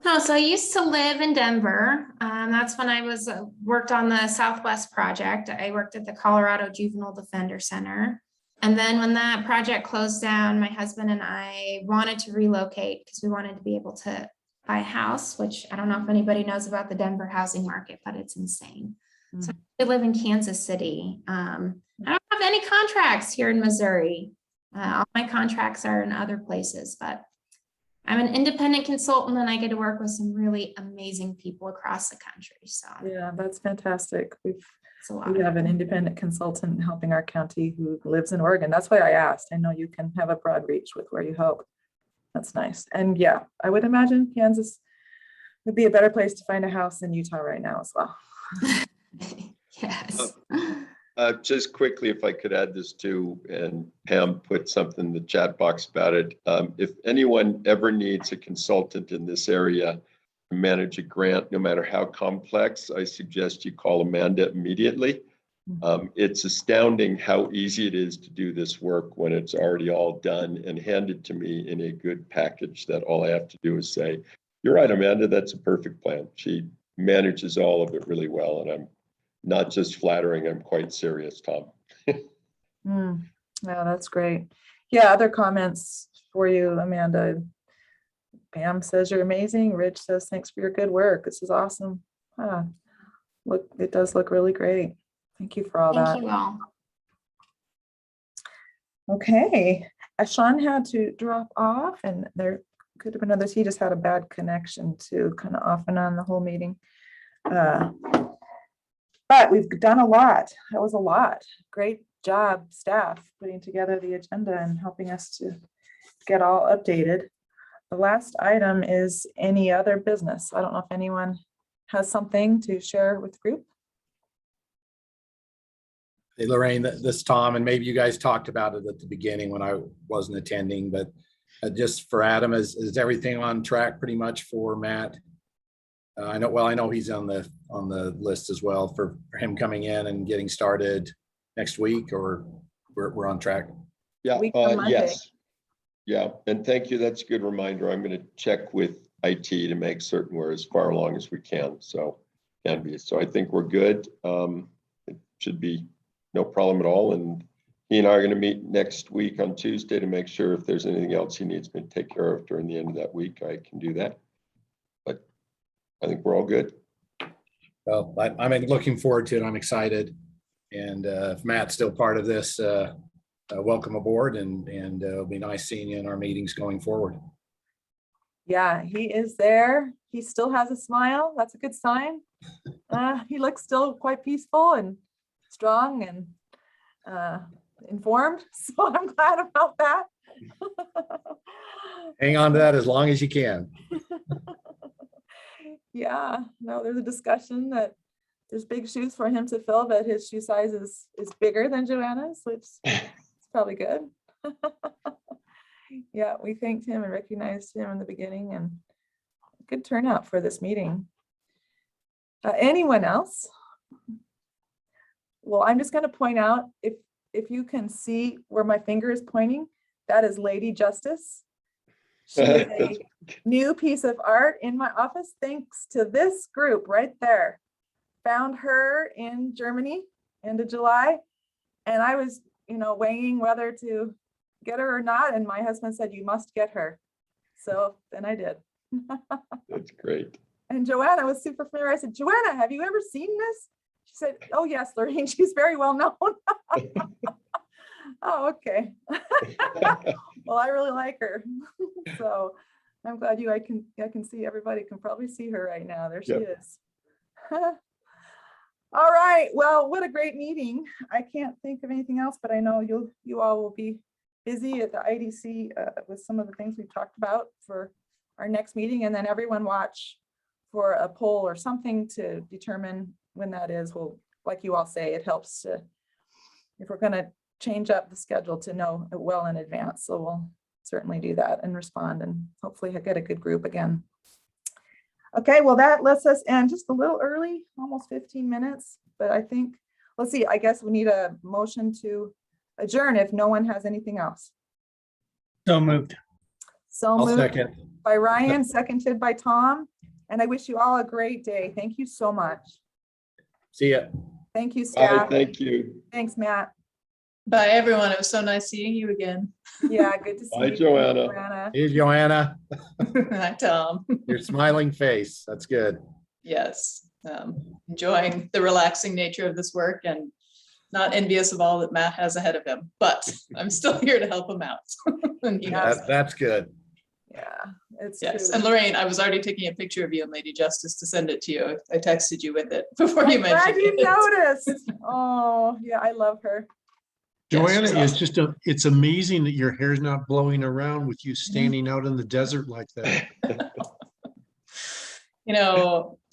No, so I used to live in Denver. That's when I was worked on the Southwest project. I worked at the Colorado Juvenile Defender Center. And then when that project closed down, my husband and I wanted to relocate because we wanted to be able to buy a house, which I don't know if anybody knows about the Denver housing market, but it's insane. So I live in Kansas City. I don't have any contracts here in Missouri. All my contracts are in other places, but I'm an independent consultant and I get to work with some really amazing people across the country. So yeah, that's fantastic. We have an independent consultant helping our county who lives in Oregon. That's why I asked. I know you can have a broad reach with where you help. That's nice. And yeah, I would imagine Kansas would be a better place to find a house than Utah right now as well. Yes. Just quickly, if I could add this too, and Pam put something in the chat box about it. If anyone ever needs a consultant in this area to manage a grant, no matter how complex, I suggest you call Amanda immediately. It's astounding how easy it is to do this work when it's already all done and handed to me in a good package that all I have to do is say, "You're right, Amanda, that's a perfect plan." She manages all of it really well, and I'm not just flattering, I'm quite serious, Tom. Yeah, that's great. Yeah, other comments for you, Amanda. Pam says you're amazing. Rich says thanks for your good work. This is awesome. Look, it does look really great. Thank you for all that. Thank you all. Okay, Sean had to drop off and there could have been others. He just had a bad connection to kind of off and on the whole meeting. But we've done a lot. That was a lot. Great job, staff, putting together the agenda and helping us to get all updated. The last item is any other business. I don't know if anyone has something to share with the group. Hey, Lorraine, this is Tom, and maybe you guys talked about it at the beginning when I wasn't attending, but just for Adam, is everything on track pretty much for Matt? I know he's on the list as well for him coming in and getting started next week, or we're on track. Yeah, yes. Yeah, and thank you. That's a good reminder. I'm going to check with IT to make certain we're as far along as we can. So I think we're good. It should be no problem at all. And he and I are going to meet next week on Tuesday to make sure if there's anything else he needs me to take care of during the end of that week, I can do that. But I think we're all good. Well, I'm looking forward to it. I'm excited. And if Matt's still part of this, welcome aboard, and it'll be nice seeing you in our meetings going forward. Yeah, he is there. He still has a smile. That's a good sign. He looks still quite peaceful and strong and informed. So I'm glad about that. Hang on to that as long as you can. Yeah, no, there's a discussion that there's big shoes for him to fill, but his shoe size is bigger than Joanna's, which is probably good. Yeah, we thanked him and recognized him in the beginning, and good turnout for this meeting. Anyone else? Well, I'm just going to point out, if you can see where my finger is pointing, that is Lady Justice. She is a new piece of art in my office thanks to this group right there. Found her in Germany end of July, and I was, weighing whether to get her or not, and my husband said, you must get her. So then I did. That's great. And Joanna was super familiar. I said, Joanna, have you ever seen this? She said, oh yes, Lorraine, she's very well known. Oh, okay. Well, I really like her. So I'm glad I can see, everybody can probably see her right now. There she is. All right, well, what a great meeting. I can't think of anything else, but I know you all will be busy at the IDC with some of the things we've talked about for our next meeting, and then everyone watch for a poll or something to determine when that is. Well, like you all say, it helps to, if we're going to change up the schedule, to know it well in advance. So we'll certainly do that and respond, and hopefully get a good group again. Okay, well, that lets us end just a little early, almost 15 minutes, but I think, let's see, I guess we need a motion to adjourn if no one has anything else. So moved. So I'll moved second. by Ryan, seconded by Tom, and I wish you all a great day. Thank you so much. See ya. Thank you, Bye, staff. thank you. Thanks, Matt. Bye, everyone. It was so nice seeing you again. Yeah, good to see Bye, you. Joanna. Hey, Joanna. Hi, Tom. Your smiling face. That's good. Yes, enjoying the relaxing nature of this work and not envious of all that Matt has ahead of him, but I'm still here to help him out. And he knows that. That's good. Yeah, it's Yes, true. and Lorraine, I was already taking a picture of you and Lady Justice to send it to you. I texted you with it before you I'm glad mentioned you it. noticed. Oh, yeah, I love her. Joanna, she's it's just it's amazing that your hair's not blowing around with you standing out in the desert like that.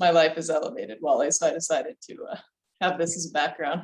My life is elevated, Wally, so I decided to have this as a background.